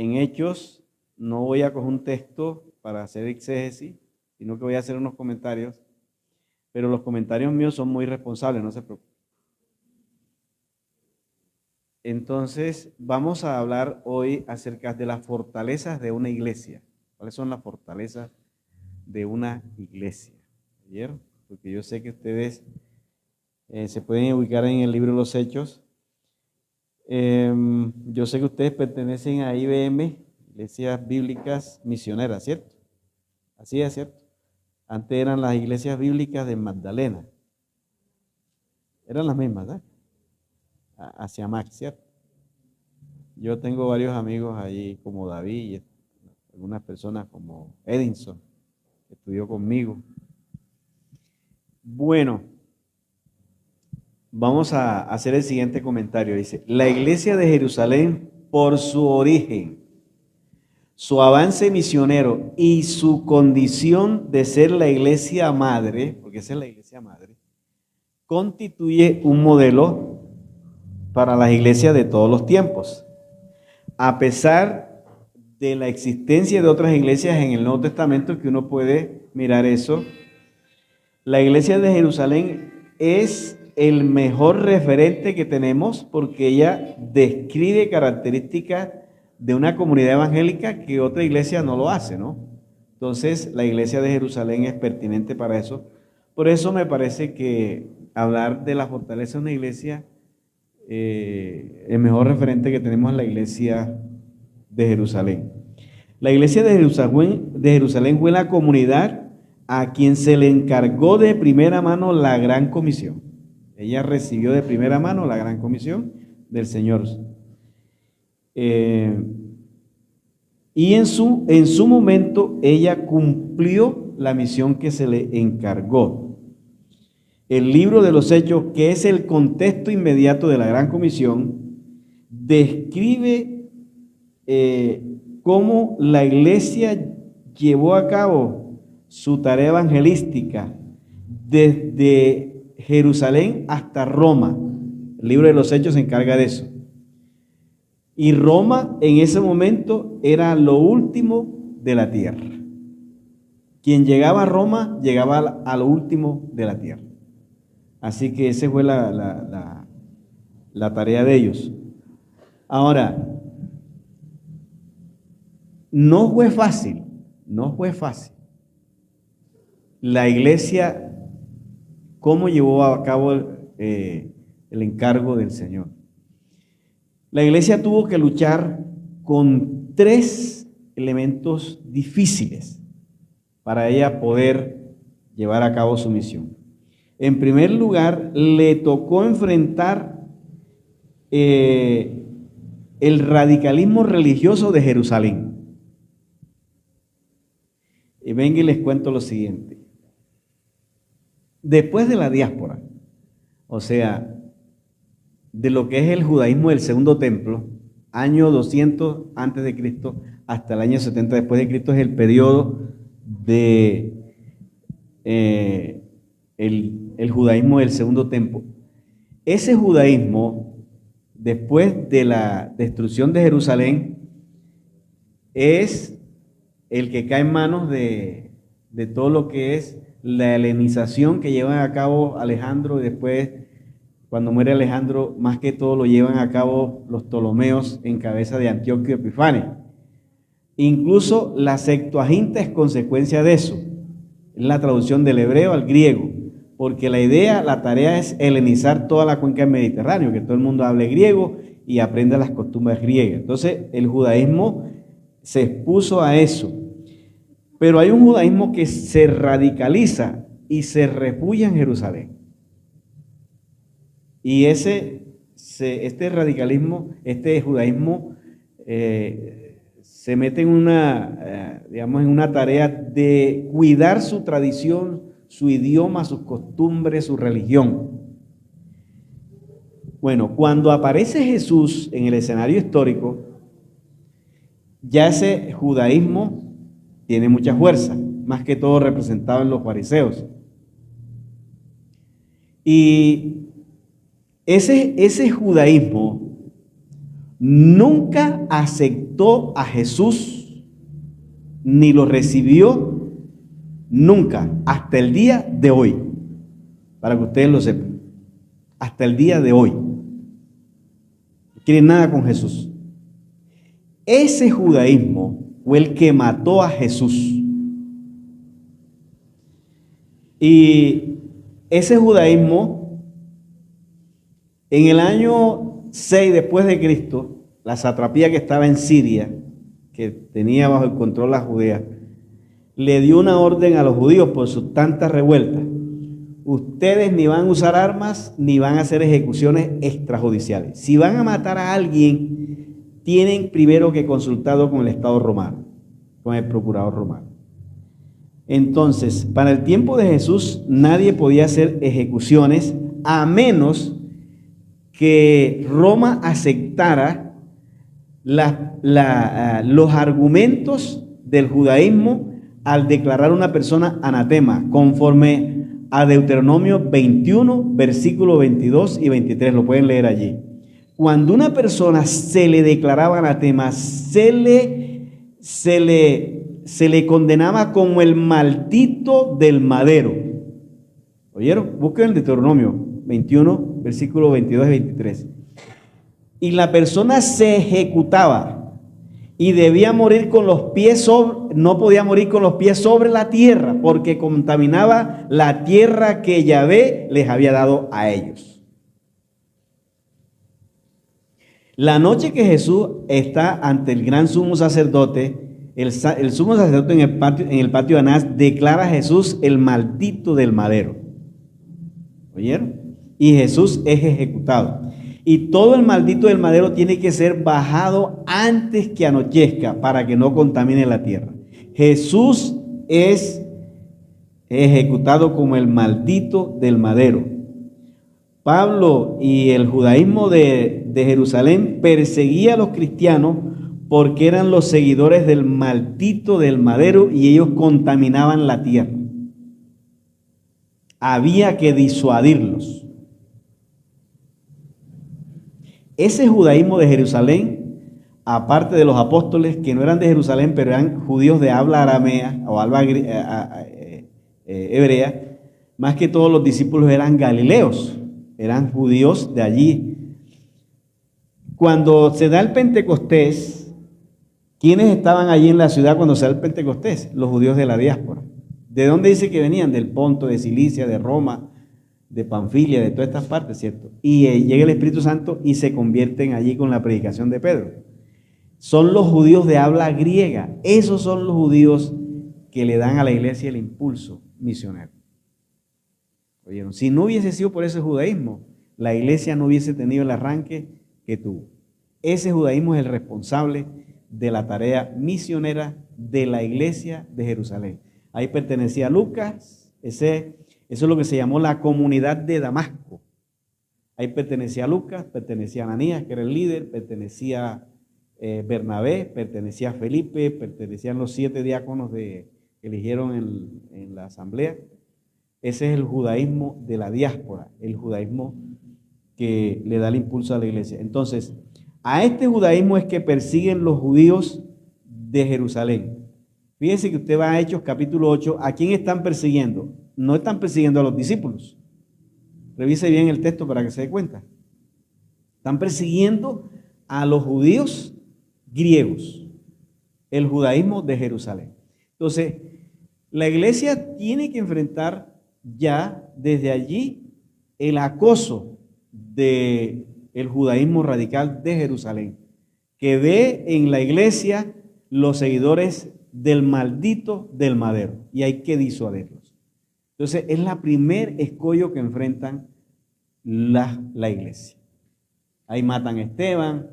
en Hechos no voy a coger un texto para hacer exégesis, sino que voy a hacer unos comentarios, pero los comentarios míos son muy responsables, no se preocupen. Entonces, vamos a hablar hoy acerca de las fortalezas de una iglesia. ¿Cuáles son las fortalezas de una iglesia? ¿Vieron? Porque yo sé que ustedes se pueden ubicar en el libro de los Hechos. Yo sé que ustedes pertenecen a IBM, Iglesias Bíblicas Misioneras, ¿cierto? Así es, ¿cierto? Antes eran las iglesias bíblicas de Magdalena. Eran las mismas, ¿verdad? Hacia Max, ¿cierto? Yo tengo varios amigos allí como David y algunas personas como Edinson, que estudió conmigo. Bueno, vamos a hacer el siguiente comentario. Dice, la iglesia de Jerusalén, por su origen, su avance misionero y su condición de ser la iglesia madre, porque esa es la iglesia madre, constituye un modelo para las iglesias de todos los tiempos. A pesar de la existencia de otras iglesias en el Nuevo Testamento, que uno puede mirar eso, la iglesia de Jerusalén es el mejor referente que tenemos porque ella describe características de una comunidad evangélica que otra iglesia no lo hace, ¿no? Entonces, la iglesia de Jerusalén es pertinente para eso. Por eso me parece que hablar de la fortaleza de una iglesia, el mejor referente que tenemos es la iglesia de Jerusalén. La iglesia de Jerusalén fue la comunidad a quien se le encargó de primera mano la gran comisión. Ella recibió de primera mano la gran comisión del Señor. Y en su momento ella cumplió la misión que se le encargó. El libro de los Hechos, que es el contexto inmediato de la gran comisión, describe cómo la iglesia llevó a cabo su tarea evangelística desde Jerusalén hasta Roma. El libro de los Hechos se encarga de eso. Y Roma en ese momento era lo último de la tierra. Quien llegaba a Roma llegaba a lo último de la tierra. Así que esa fue la tarea de ellos. Ahora, no fue fácil. La iglesia, ¿cómo llevó a cabo el encargo del Señor? La iglesia tuvo que luchar con 3 elementos difíciles para ella poder llevar a cabo su misión. En primer lugar, le tocó enfrentar el radicalismo religioso de Jerusalén. Y venga y les cuento lo siguiente. Después de la diáspora, o sea, de lo que es el judaísmo del segundo templo, año 200 antes de Cristo hasta el año 70 después de Cristo, es el periodo de el judaísmo del segundo templo. Ese judaísmo, después de la destrucción de Jerusalén, es el que cae en manos de todo lo que es la helenización que llevan a cabo Alejandro y después, cuando muere Alejandro, más que todo lo llevan a cabo los Ptolomeos en cabeza de Antíoco Epífanes. Incluso la Septuaginta es consecuencia de eso, es la traducción del hebreo al griego, porque la tarea es helenizar toda la cuenca del Mediterráneo, que todo el mundo hable griego y aprenda las costumbres griegas. Entonces, el judaísmo se expuso a eso. Pero hay un judaísmo que se radicaliza y se refugia en Jerusalén. Y este radicalismo, este judaísmo, se mete en una tarea de cuidar su tradición, su idioma, sus costumbres, su religión. Bueno, cuando aparece Jesús en el escenario histórico, ya ese judaísmo tiene mucha fuerza, más que todo representado en los fariseos. Y ese judaísmo nunca aceptó a Jesús ni lo recibió nunca, hasta el día de hoy, para que ustedes lo sepan, hasta el día de hoy. No quiere nada con Jesús. Ese judaísmo fue el que mató a Jesús. Y ese judaísmo, en el año 6 después de Cristo, la satrapía que estaba en Siria, que tenía bajo el control la Judea, le dio una orden a los judíos por sus tantas revueltas. Ustedes ni van a usar armas, ni van a hacer ejecuciones extrajudiciales. Si van a matar a alguien, tienen primero que consultarlo con el Estado romano, con el procurador romano. Entonces, para el tiempo de Jesús, nadie podía hacer ejecuciones a menos que Roma aceptara los argumentos del judaísmo al declarar una persona anatema, conforme a Deuteronomio 21, versículos 22 y 23, lo pueden leer allí. Cuando una persona se le declaraba anatema, se le condenaba como el maldito del madero. ¿Oyeron? Busquen el Deuteronomio 21, versículos 22 y 23. Y la persona se ejecutaba y debía morir con los pies no podía morir con los pies sobre la tierra, porque contaminaba la tierra que Yahvé les había dado a ellos. La noche que Jesús está ante el gran sumo sacerdote, el sumo sacerdote en el patio de Anás declara a Jesús el maldito del madero. ¿Oyeron? Y Jesús es ejecutado. Y todo el maldito del madero tiene que ser bajado antes que anochezca para que no contamine la tierra. Jesús es ejecutado como el maldito del madero. Pablo y el judaísmo de Jerusalén perseguía a los cristianos porque eran los seguidores del maldito del madero y ellos contaminaban la tierra. Había que disuadirlos. Ese judaísmo de Jerusalén, aparte de los apóstoles que no eran de Jerusalén, pero eran judíos de habla aramea o habla hebrea, más que todos los discípulos eran galileos, eran judíos de allí. Cuando se da el Pentecostés, ¿quiénes estaban allí en la ciudad cuando se da el Pentecostés? Los judíos de la diáspora. ¿De dónde dice que venían? Del Ponto, de Cilicia, de Roma, de Panfilia, de todas estas partes, ¿cierto? Y llega el Espíritu Santo y se convierten allí con la predicación de Pedro. Son los judíos de habla griega. Esos son los judíos que le dan a la iglesia el impulso misionero. ¿Oyeron? Si no hubiese sido por ese judaísmo, la iglesia no hubiese tenido el arranque que tuvo. Ese judaísmo es el responsable de la tarea misionera de la iglesia de Jerusalén. Ahí pertenecía Lucas, eso es lo que se llamó la comunidad de Damasco. Ahí pertenecía Lucas, pertenecía Ananías, que era el líder, pertenecía Bernabé, pertenecía Felipe, pertenecían los 7 diáconos que eligieron en la asamblea. Ese es el judaísmo de la diáspora, el judaísmo que le da el impulso a la iglesia. Entonces, a este judaísmo es que persiguen los judíos de Jerusalén. Fíjense que usted va a Hechos capítulo 8, ¿a quién están persiguiendo? No están persiguiendo a los discípulos. Revise bien el texto para que se dé cuenta. Están persiguiendo a los judíos griegos, el judaísmo de Jerusalén. Entonces, la iglesia tiene que enfrentar ya desde allí el acoso del judaísmo radical de Jerusalén, que ve en la iglesia los seguidores del maldito del madero y hay que disuadirlos. Entonces, es la primer escollo que enfrentan la iglesia. Ahí matan a Esteban,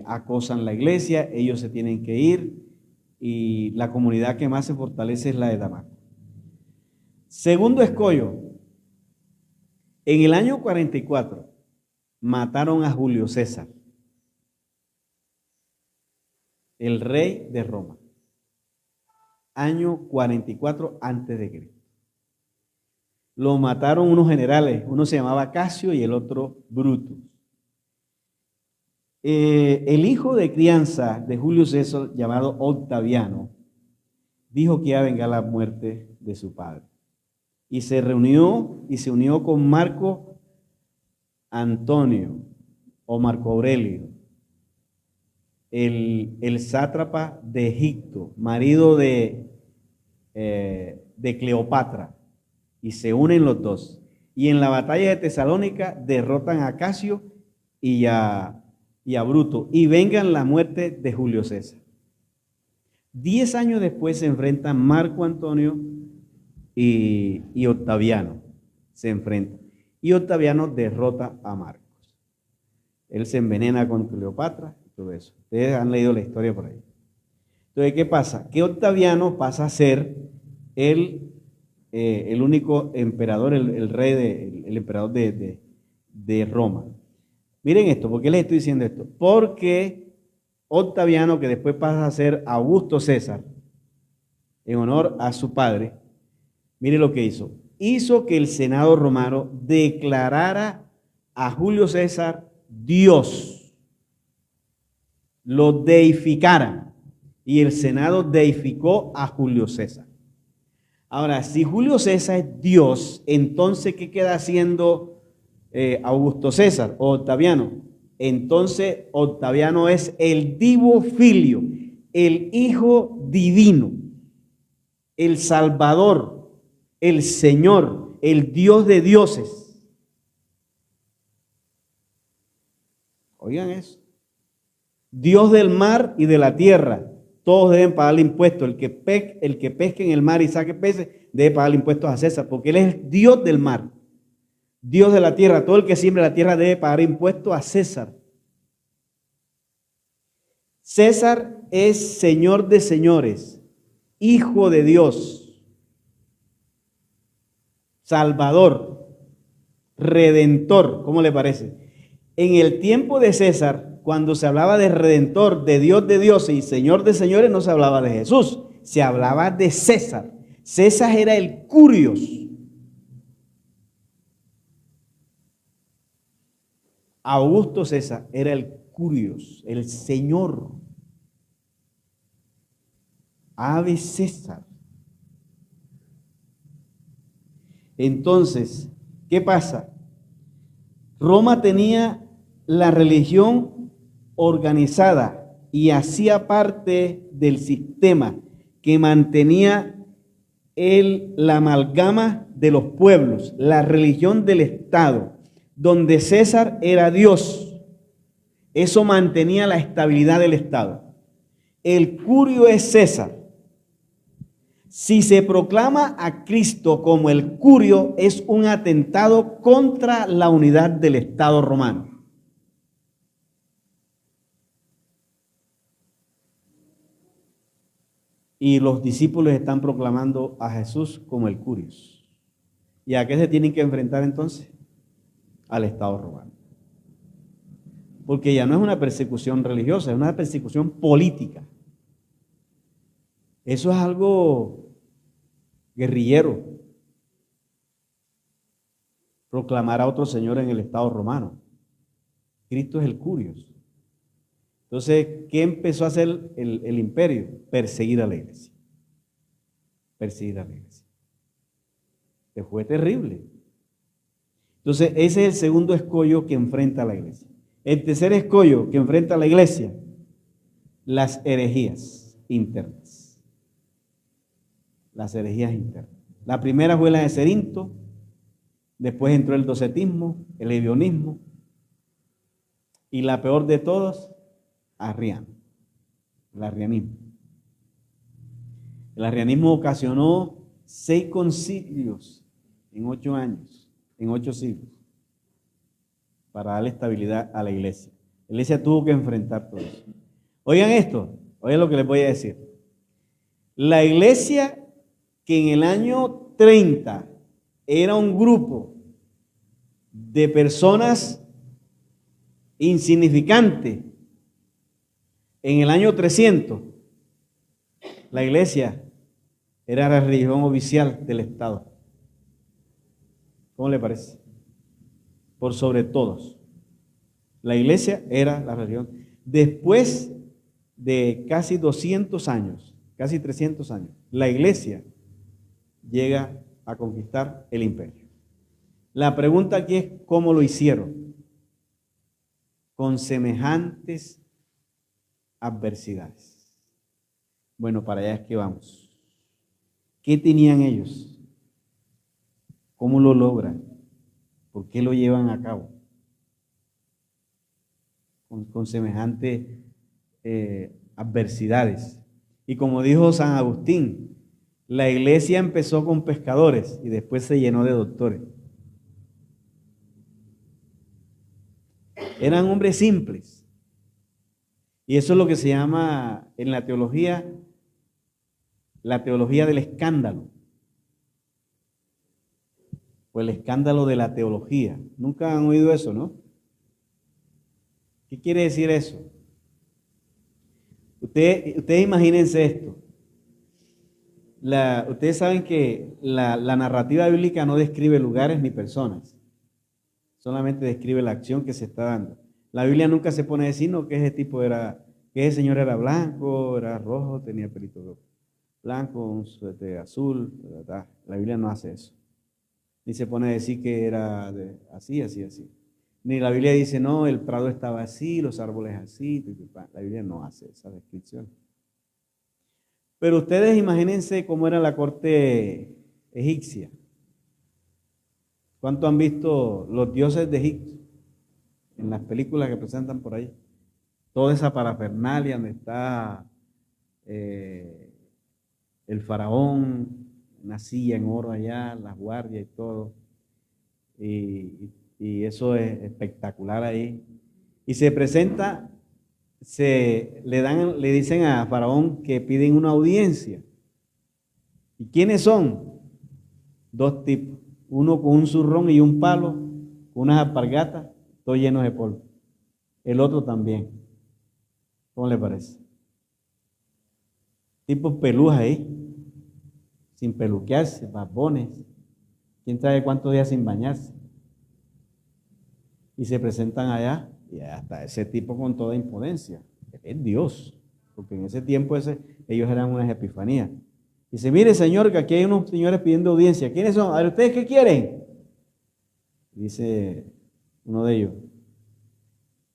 acosan la iglesia, ellos se tienen que ir y la comunidad que más se fortalece es la de Damasco. Segundo escollo, en el año 44 mataron a Julio César, el rey de Roma. Año 44 antes de Cristo. Lo mataron unos generales, uno se llamaba Casio y el otro Brutus. El hijo de crianza de Julio César, llamado Octaviano, dijo que iba a vengar la muerte de su padre. Y se reunió y se unió con Marco Antonio o Marco Aurelio, el sátrapa de Egipto, marido de Cleopatra, y se unen los dos. Y en la batalla de Tesalónica derrotan a Casio y a Bruto y vengan la muerte de Julio César. 10 años después se enfrentan Marco Antonio y Octaviano. Se enfrentan. Y Octaviano derrota a Marcos. Él se envenena con Cleopatra y todo eso. Ustedes han leído la historia por ahí. Entonces, ¿qué pasa? Que Octaviano pasa a ser el único emperador, el rey, el emperador de Roma. Miren esto, ¿por qué les estoy diciendo esto? Porque Octaviano, que después pasa a ser Augusto César, en honor a su padre, mire lo que hizo. Hizo que el Senado romano declarara a Julio César Dios, lo deificara, y el Senado deificó a Julio César. Ahora, si Julio César es Dios, entonces, ¿qué queda haciendo Augusto César o Octaviano? Entonces, Octaviano es el Divo Filio, el Hijo Divino, el Salvador, el Señor, el Dios de dioses. Oigan eso. Dios del mar y de la tierra. Todos deben pagarle impuestos. El que pesque en el mar y saque peces debe pagarle impuestos a César, porque él es Dios del mar, Dios de la tierra. Todo el que siembra la tierra debe pagar impuestos a César. César es Señor de señores, Hijo de Dios, Salvador, Redentor. ¿Cómo le parece? En el tiempo de César, cuando se hablaba de Redentor, de dioses y Señor de señores, no se hablaba de Jesús, se hablaba de César. César era el Curios. Augusto César era el Curios, el Señor. Ave César. Entonces, ¿qué pasa? Roma tenía la religión organizada y hacía parte del sistema que mantenía la amalgama de los pueblos, la religión del Estado, donde César era Dios. Eso mantenía la estabilidad del Estado. El curio es César. Si se proclama a Cristo como el curio, es un atentado contra la unidad del Estado romano. Y los discípulos están proclamando a Jesús como el Curios. ¿Y a qué se tienen que enfrentar entonces? Al Estado romano. Porque ya no es una persecución religiosa, es una persecución política. Eso es algo guerrillero. Proclamar a otro señor en el Estado romano. Cristo es el Curios. Entonces, ¿qué empezó a hacer el imperio? Perseguir a la iglesia. Perseguir a la iglesia. Que fue terrible. Entonces, ese es el segundo escollo que enfrenta a la iglesia. El tercer escollo que enfrenta a la iglesia, las herejías internas. Las herejías internas. La primera fue la de Cerinto, después entró el docetismo, el ebionismo, y la peor de todas, Arriano, el arrianismo. El arrianismo ocasionó 6 concilios en 8 años, en 8 siglos, para darle estabilidad a la iglesia. La iglesia tuvo que enfrentar todo eso. Oigan esto, oigan lo que les voy a decir. La iglesia que en el año 30 era un grupo de personas insignificantes, en el año 300, la iglesia era la religión oficial del Estado. ¿Cómo le parece? Por sobre todos. La iglesia era la religión. Después de casi 200 años, casi 300 años, la iglesia llega a conquistar el imperio. La pregunta aquí es cómo lo hicieron. Con semejantes adversidades. Bueno, para allá es que vamos. ¿Qué tenían ellos? ¿Cómo lo logran? ¿Por qué lo llevan a cabo? Con semejantes adversidades. Y como dijo San Agustín, la iglesia empezó con pescadores y después se llenó de doctores. Eran hombres simples. Y eso es lo que se llama en la teología del escándalo. O el escándalo de la teología. Nunca han oído eso, ¿no? ¿Qué quiere decir eso? Ustedes imagínense esto. Ustedes saben que la narrativa bíblica no describe lugares ni personas. Solamente describe la acción que se está dando. La Biblia nunca se pone a decir, no, que ese tipo era, que ese señor era blanco, era rojo, tenía pelito blanco, un suéter azul, ¿verdad? La Biblia no hace eso. Ni se pone a decir que era así. Ni la Biblia dice, no, el prado estaba así, los árboles así. La Biblia no hace esa descripción. Pero ustedes imagínense cómo era la corte egipcia. ¿Cuánto han visto los dioses de Egipto en las películas que presentan por ahí? Toda esa parafernalia donde está el faraón, una silla en oro allá, las guardias y todo. Y eso es espectacular ahí. Y se presenta, le dicen a Faraón que piden una audiencia. ¿Y quiénes son? Dos tipos. Uno con un zurrón y un palo, con unas alpargatas, todo lleno de polvo. El otro también. ¿Cómo le parece? Tipos pelús ahí, sin peluquearse, barbones. ¿Quién sabe cuántos días sin bañarse? Y se presentan allá, y hasta ese tipo con toda imponencia. Es Dios, porque en ese tiempo ellos eran unas epifanías. Dice, mire señor, que aquí hay unos señores pidiendo audiencia. ¿Quiénes son? A ver, ¿ustedes qué quieren? Dice uno de ellos,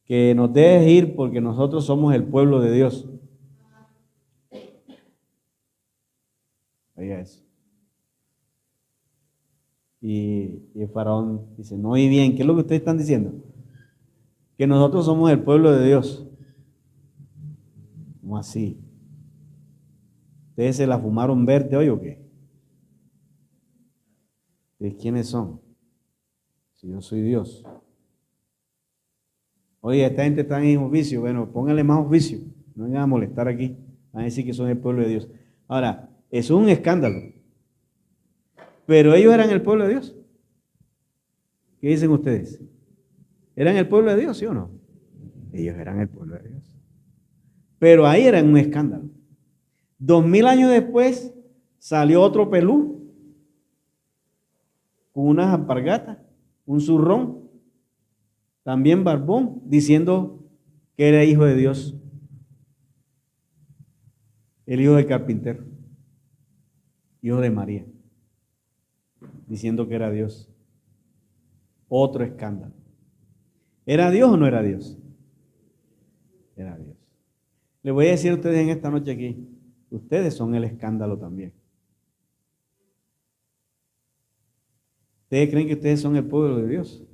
que nos dejes ir porque nosotros somos el pueblo de Dios. Oiga eso. Y el faraón dice, no, y bien, ¿qué es lo que ustedes están diciendo? Que nosotros somos el pueblo de Dios. ¿Cómo así? ¿Ustedes se la fumaron verde hoy o qué? ¿De quiénes son? Si yo soy Dios. Oye, esta gente está en oficio. Bueno, pónganle más oficio. No vengan a molestar aquí. Van a decir que son el pueblo de Dios. Ahora, eso es un escándalo. Pero ellos eran el pueblo de Dios. ¿Qué dicen ustedes? ¿Eran el pueblo de Dios, sí o no? Ellos eran el pueblo de Dios. Pero ahí eran un escándalo. 2000 años después salió otro pelú con unas alpargatas, un zurrón, también barbón, diciendo que era hijo de Dios, el hijo del carpintero, hijo de María, diciendo que era Dios. Otro escándalo. ¿Era Dios o no era Dios? Era Dios. Le voy a decir a ustedes en esta noche aquí, ustedes son el escándalo también. ¿Ustedes creen que ustedes son el pueblo de Dios?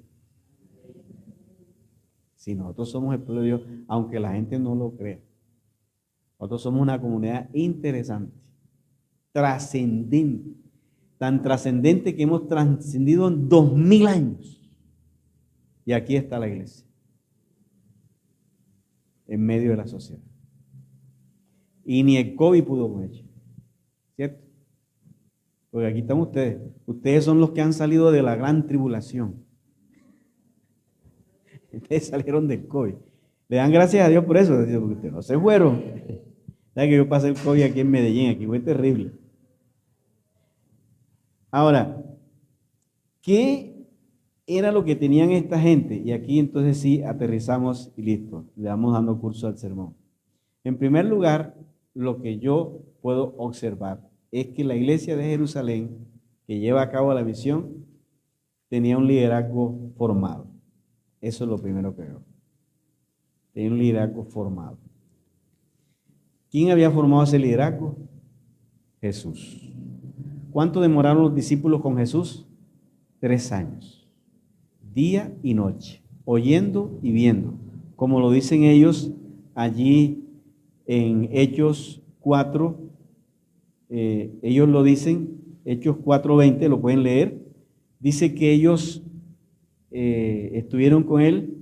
Si nosotros somos el pueblo de Dios, aunque la gente no lo crea. Nosotros somos una comunidad interesante, trascendente, tan trascendente que hemos trascendido en 2000 años. Y aquí está la iglesia, en medio de la sociedad. Y ni el COVID pudo con ella, ¿cierto? Porque aquí están ustedes. Ustedes son los que han salido de la gran tribulación. Ustedes salieron del COVID. Le dan gracias a Dios por eso, porque ustedes no se fueron. ¿Saben que yo pasé el COVID aquí en Medellín? Aquí fue terrible. Ahora, ¿qué era lo que tenían esta gente. Y aquí entonces sí aterrizamos y listo, le vamos dando curso al sermón. En primer lugar, lo que yo puedo observar es que la iglesia de Jerusalén, que lleva a cabo la misión, tenía un liderazgo formado. Eso es lo primero que veo. Tenía un liderazgo formado. ¿Quién había formado ese liderazgo? Jesús. ¿Cuánto demoraron los discípulos con Jesús? 3 años. Día y noche, oyendo y viendo. Como lo dicen ellos allí en Hechos 4, ellos lo dicen, Hechos 4:20, lo pueden leer. Dice que ellos estuvieron con él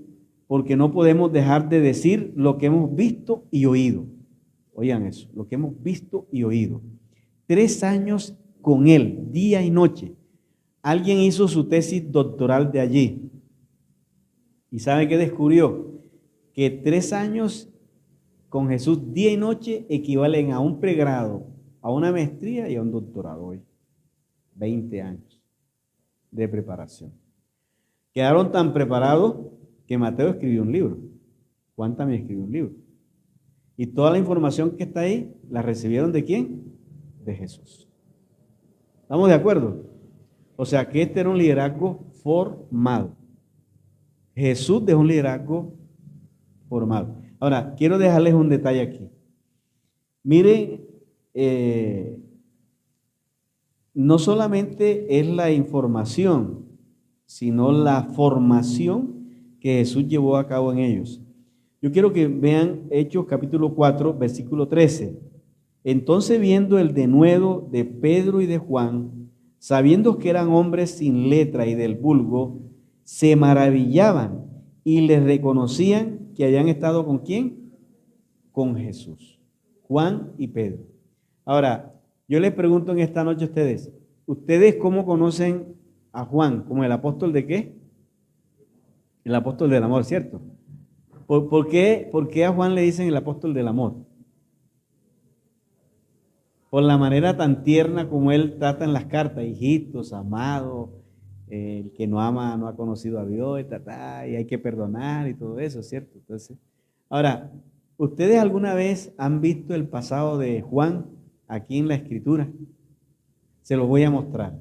porque no podemos dejar de decir lo que hemos visto y oído. Oigan eso, lo que hemos visto y oído. 3 años con él, día y noche. Alguien hizo su tesis doctoral de allí. ¿Y sabe qué descubrió? Que 3 años con Jesús, día y noche, equivalen a un pregrado, a una maestría y a un doctorado hoy. 20 años de preparación. Quedaron tan preparados que Mateo escribió un libro. Juan también escribió un libro. Y toda la información que está ahí, ¿la recibieron de quién? De Jesús. ¿Estamos de acuerdo? O sea que este era un liderazgo formado. Jesús dejó un liderazgo formado. Ahora, quiero dejarles un detalle aquí. Miren, no solamente es la información, sino la formación que Jesús llevó a cabo en ellos. Yo quiero que vean Hechos capítulo 4, versículo 13. Entonces, viendo el denuedo de Pedro y de Juan, sabiendo que eran hombres sin letra y del vulgo, se maravillaban y les reconocían que habían estado ¿con quién? Con Jesús, Juan y Pedro. Ahora, yo les pregunto en esta noche a ustedes, ¿ustedes cómo conocen a Juan? ¿Como el apóstol de qué? El apóstol del amor, ¿cierto? ¿Por qué a Juan le dicen el apóstol del amor? Por la manera tan tierna como él trata en las cartas, hijitos, amados, el que no ama no ha conocido a Dios, y hay que perdonar y todo eso, ¿cierto? Entonces, ahora, ¿ustedes alguna vez han visto el pasado de Juan aquí en la Escritura? Se los voy a mostrar,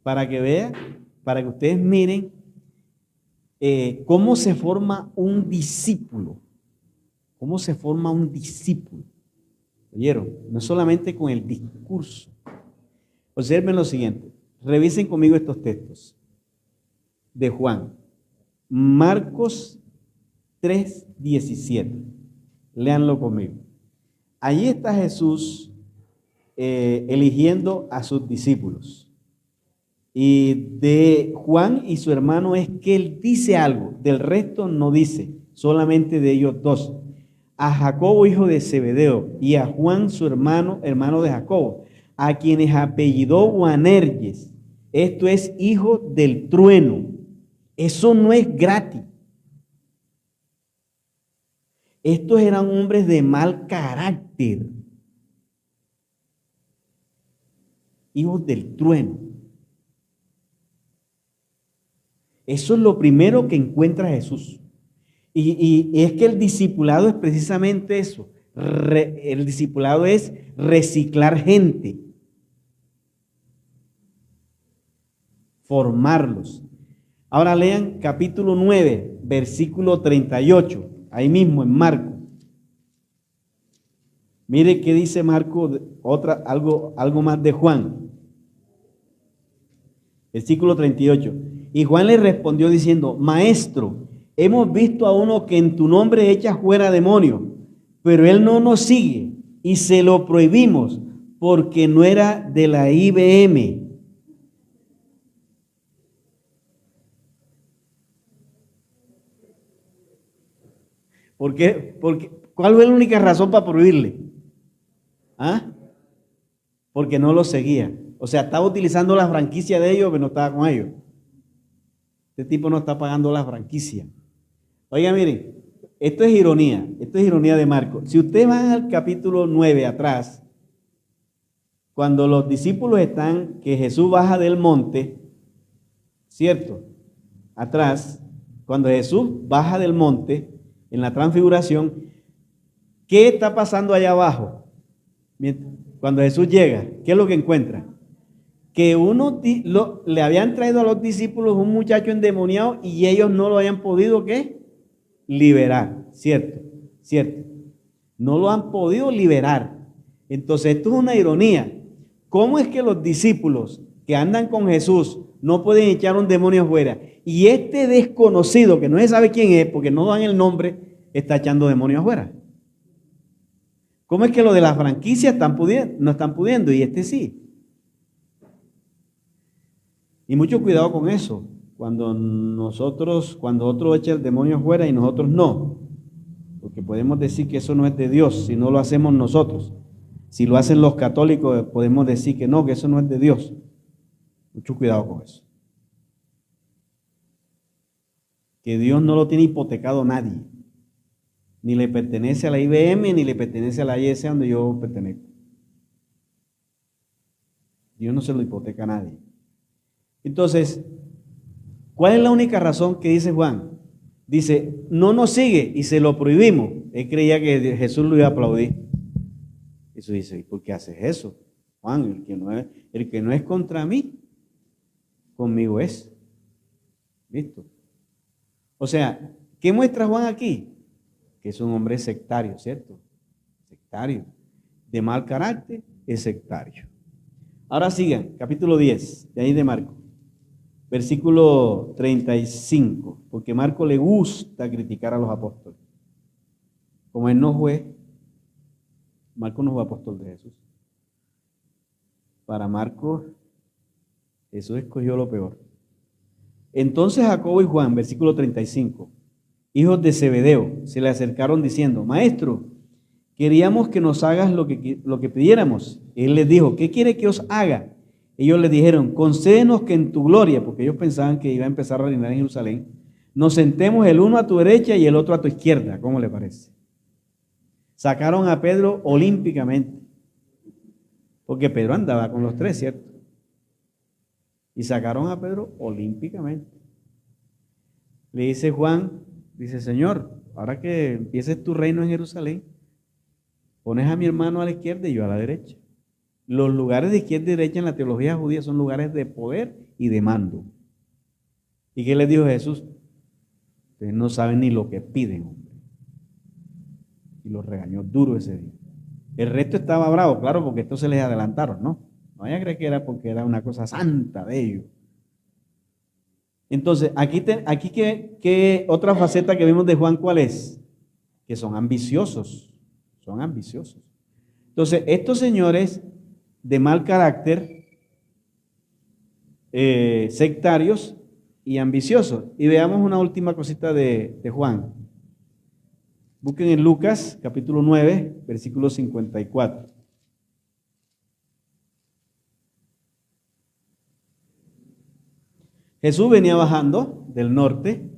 para que vean, para que ustedes miren cómo se forma un discípulo. ¿Cómo se forma un discípulo? ¿Oyeron? No solamente con el discurso. Observen lo siguiente. Revisen conmigo estos textos de Juan. Marcos 3:17. Léanlo conmigo. Allí está Jesús eligiendo a sus discípulos. Y de Juan y su hermano es que él dice algo, del resto no dice, solamente de ellos dos. A Jacobo, hijo de Zebedeo, y a Juan, su hermano, hermano de Jacobo, a quienes apellidó Boanerges, esto es hijo del trueno. Eso no es gratis. Estos eran hombres de mal carácter, hijos del trueno. Eso es lo primero que encuentra Jesús. Y es que el discipulado es precisamente eso. El discipulado es reciclar gente, formarlos. Ahora lean capítulo 9, versículo 38, ahí mismo en Marcos. Mire qué dice Marcos, algo más de Juan. Versículo 38. Y Juan le respondió diciendo, Maestro, hemos visto a uno que en tu nombre echa fuera demonios, pero él no nos sigue y se lo prohibimos porque no era de la IBM. ¿Por qué? ¿Cuál fue la única razón para prohibirle? ¿Ah? Porque no lo seguía. O sea, estaba utilizando la franquicia de ellos, pero no estaba con ellos. Este tipo no está pagando la franquicia. Oiga, miren, esto es ironía de Marcos. Si ustedes van al capítulo 9 atrás, cuando los discípulos están, que Jesús baja del monte, ¿cierto? atrás, cuando Jesús baja del monte en la transfiguración, ¿qué está pasando allá abajo? Cuando Jesús llega, ¿qué es lo que encuentra? Que le habían traído a los discípulos un muchacho endemoniado y ellos no lo habían podido, ¿qué? Liberar, ¿cierto? ¿Cierto? No lo han podido liberar. Entonces esto es una ironía. ¿Cómo es que los discípulos que andan con Jesús no pueden echar un demonio afuera? Y este desconocido, que no se sabe quién es, porque no dan el nombre, está echando demonios afuera. ¿Cómo es que los de la franquicia no están pudiendo y este sí? Y mucho cuidado con eso, cuando otro echa el demonio afuera y nosotros no. Porque podemos decir que eso no es de Dios si no lo hacemos nosotros. Si lo hacen los católicos, podemos decir que no, que eso no es de Dios. Mucho cuidado con eso. Que Dios no lo tiene hipotecado a nadie. Ni le pertenece a la IBM, ni le pertenece a la IS donde yo pertenezco. Dios no se lo hipoteca a nadie. Entonces, ¿cuál es la única razón que dice Juan? Dice, no nos sigue y se lo prohibimos. Él creía que Jesús lo iba a aplaudir. Eso dice, ¿y por qué haces eso? Juan, el que no es contra mí, conmigo es. ¿Listo? O sea, ¿qué muestra Juan aquí? Que es un hombre sectario, ¿cierto? Sectario. De mal carácter, es sectario. Ahora sigan, capítulo 10, de ahí de Marcos. Versículo 35, porque Marco le gusta criticar a los apóstoles. Como él no fue, Marco no fue apóstol de Jesús. Para Marco, Jesús escogió lo peor. Entonces Jacobo y Juan, versículo 35, hijos de Zebedeo, se le acercaron diciendo, Maestro, queríamos que nos hagas lo que pidiéramos. Él les dijo, ¿qué quiere que os haga? Ellos le dijeron, concédenos que en tu gloria, porque ellos pensaban que iba a empezar a reinar en Jerusalén, nos sentemos el uno a tu derecha y el otro a tu izquierda. ¿Cómo le parece? Sacaron a Pedro olímpicamente, porque Pedro andaba con los tres, ¿cierto? Y sacaron a Pedro olímpicamente. Le dice Juan, dice, Señor, ahora que empieces tu reino en Jerusalén, pones a mi hermano a la izquierda y yo a la derecha. Los lugares de izquierda y derecha en la teología judía son lugares de poder y de mando. ¿Y qué les dijo Jesús? Ustedes no saben ni lo que piden, hombre. Y los regañó duro ese día. El resto estaba bravo, claro, porque estos se les adelantaron, ¿no? No vaya a creer que era porque era una cosa santa de ellos. Entonces, aquí ¿qué otra faceta que vimos de Juan, ¿cuál es? Que son ambiciosos. Son ambiciosos. Entonces, estos señores de mal carácter, sectarios y ambiciosos. Y veamos una última cosita de Juan. Busquen en Lucas, capítulo 9, versículo 54. Jesús venía bajando del norte,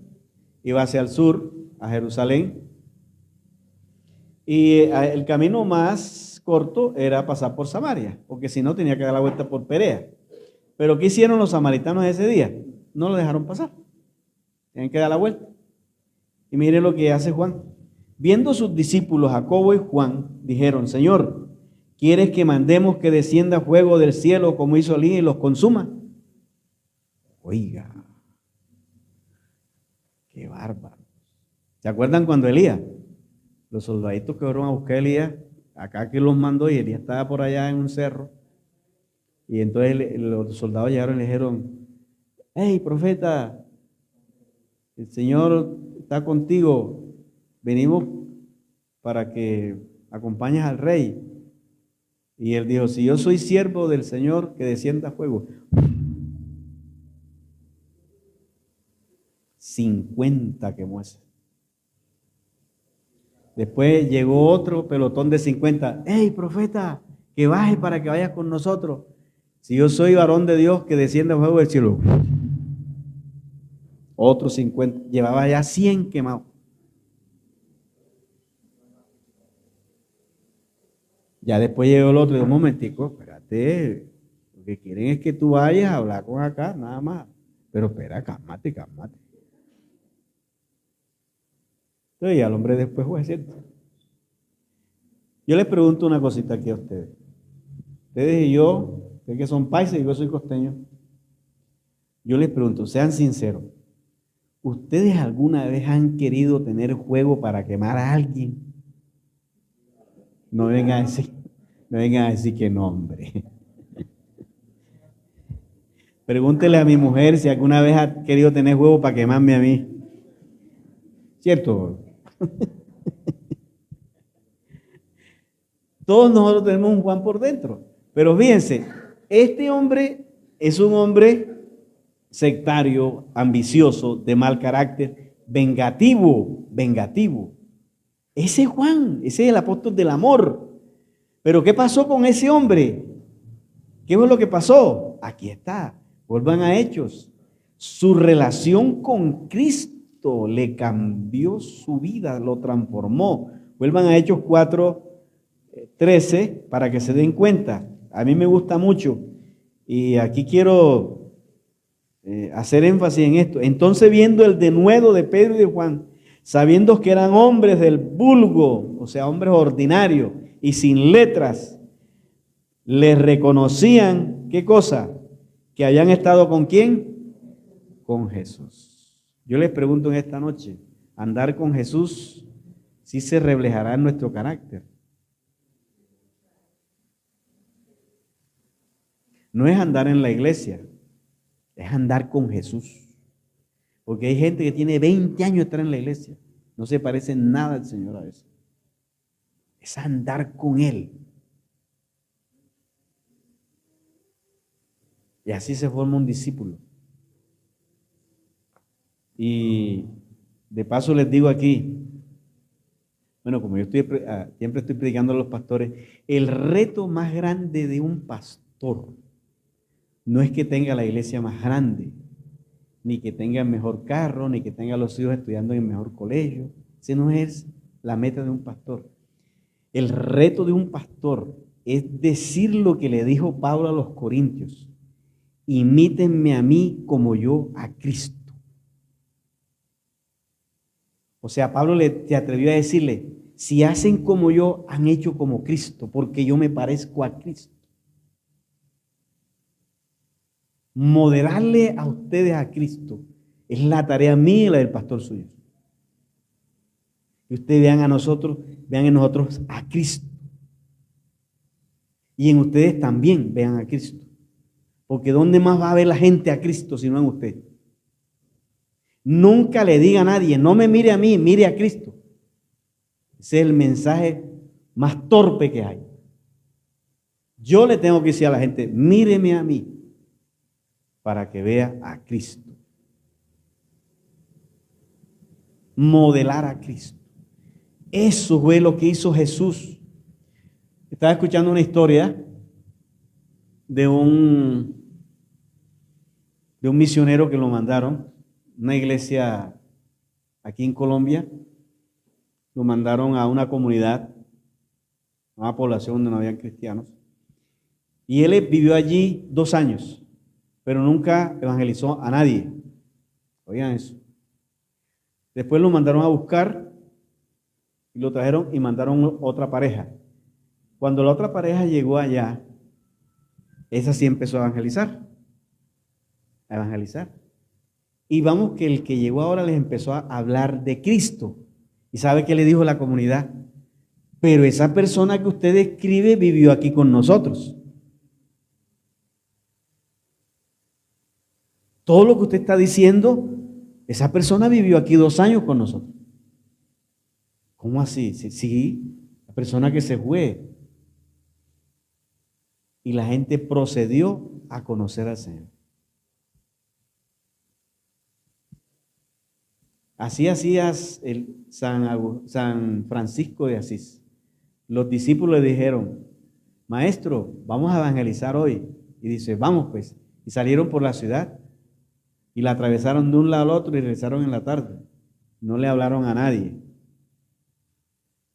iba hacia el sur, a Jerusalén, y el camino más corto era pasar por Samaria, porque si no tenía que dar la vuelta por Perea. Pero ¿qué hicieron los samaritanos ese día? No lo dejaron pasar, tenían que dar la vuelta. Y mire lo que hace Juan. Viendo sus discípulos Jacobo y Juan, dijeron, Señor, ¿quieres que mandemos que descienda fuego del cielo como hizo Elías y los consuma? Oiga, qué bárbaro. ¿Se acuerdan cuando Elías? Los soldaditos que fueron a buscar a Elías, acá que los mandó y Elías estaba por allá en un cerro. Y entonces los soldados llegaron y le dijeron, hey, profeta, el Señor está contigo, venimos para que acompañes al rey. Y él dijo, si yo soy siervo del Señor, que descienda fuego. 50 quemó ese. Después llegó otro pelotón de 50. ¡Hey, profeta! Que baje para que vayas con nosotros. Si yo soy varón de Dios, que descienda fuego del cielo. Otros 50. Llevaba ya 100 quemados. Ya después llegó el otro y dijo, un momentico, espérate. Lo que quieren es que tú vayas a hablar con acá, nada más. Pero espera, cálmate, cálmate. Entonces ya el hombre después fue, ¿cierto? Yo les pregunto una cosita aquí a ustedes. Ustedes y yo, ustedes que son paisas y yo soy costeño, yo les pregunto, sean sinceros, ¿ustedes alguna vez han querido tener fuego para quemar a alguien? No vengan a decir que no, hombre. Pregúntele a mi mujer si alguna vez ha querido tener fuego para quemarme a mí. ¿Cierto? Todos nosotros tenemos un Juan por dentro. Pero fíjense, este hombre es un hombre sectario, ambicioso, de mal carácter, vengativo. Ese es Juan, ese es el apóstol del amor. Pero ¿qué pasó con ese hombre? ¿Qué fue lo que pasó? Aquí está, vuelvan a Hechos. Su relación con Cristo le cambió su vida, lo transformó. Vuelvan a Hechos 4:13 para que se den cuenta. A mí me gusta mucho y aquí quiero hacer énfasis en esto. Entonces, viendo el denuedo de Pedro y de Juan, sabiendo que eran hombres del vulgo, o sea, hombres ordinarios y sin letras, les reconocían, ¿qué cosa? Que habían estado ¿con quién? Con Jesús. Yo les pregunto en esta noche, ¿andar con Jesús sí se reflejará en nuestro carácter? No es andar en la iglesia, es andar con Jesús. Porque hay gente que tiene 20 años de estar en la iglesia, no se parece en nada al Señor a veces. Es andar con Él. Y así se forma un discípulo. Y de paso les digo aquí, bueno, como yo siempre estoy predicando a los pastores, el reto más grande de un pastor no es que tenga la iglesia más grande, ni que tenga el mejor carro, ni que tenga los hijos estudiando en el mejor colegio. Ese no es la meta de un pastor. El reto de un pastor es decir lo que le dijo Pablo a los Corintios: imítenme a mí como yo a Cristo. O sea, Pablo se atrevió a decirle, si hacen como yo, han hecho como Cristo, porque yo me parezco a Cristo. Modelarle a ustedes a Cristo es la tarea mía y la del pastor suyo. Y ustedes vean en nosotros a Cristo. Y en ustedes también vean a Cristo. Porque ¿dónde más va a ver la gente a Cristo si no en usted? Nunca le diga a nadie, no me mire a mí, mire a Cristo. Ese es el mensaje más torpe que hay. Yo le tengo que decir a la gente, míreme a mí, para que vea a Cristo. Modelar a Cristo. Eso fue lo que hizo Jesús. Estaba escuchando una historia de un misionero que lo mandaron, una iglesia aquí en Colombia, lo mandaron a una comunidad, a una población donde no habían cristianos, y él vivió allí 2 años, pero nunca evangelizó a nadie. Oigan eso. Después lo mandaron a buscar y lo trajeron y mandaron otra pareja. Cuando la otra pareja llegó allá, esa sí empezó a evangelizar. Y vamos que el que llegó ahora les empezó a hablar de Cristo. ¿Y sabe qué le dijo la comunidad? Pero esa persona que usted describe vivió aquí con nosotros. Todo lo que usted está diciendo, esa persona vivió aquí 2 años con nosotros. ¿Cómo así? Sí, la persona que se fue. Y la gente procedió a conocer al Señor. Así hacía San Francisco de Asís. Los discípulos le dijeron, maestro, vamos a evangelizar hoy. Y dice, vamos pues. Y salieron por la ciudad y la atravesaron de un lado al otro y regresaron en la tarde. No le hablaron a nadie.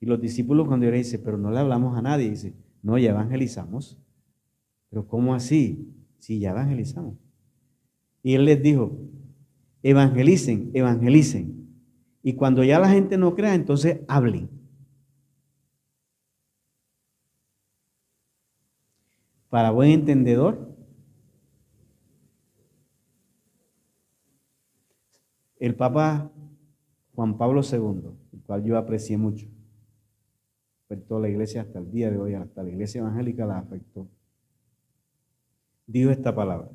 Y los discípulos cuando yo le dice, pero no le hablamos a nadie, dice, no, ya evangelizamos. Pero ¿cómo así? Sí, ya evangelizamos. Y él les dijo, evangelicen. Y cuando ya la gente no crea, entonces hablen. Para buen entendedor, el Papa Juan Pablo II, el cual yo aprecié mucho, afectó a la iglesia hasta el día de hoy, hasta la iglesia evangélica la afectó, dijo esta palabra.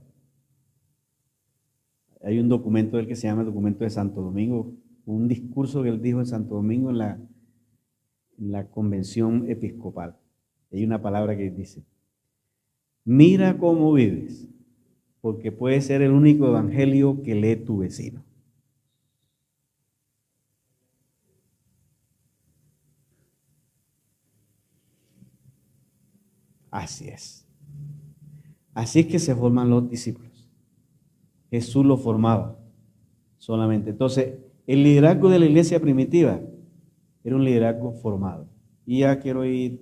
Hay un documento del que se llama el documento de Santo Domingo, un discurso que él dijo en Santo Domingo en la convención episcopal. Hay una palabra que dice: mira cómo vives, porque puede ser el único evangelio que lee tu vecino. Así es. Así es que se forman los discípulos. Jesús los formaba solamente. Entonces, el liderazgo de la iglesia primitiva era un liderazgo formado. Y ya quiero ir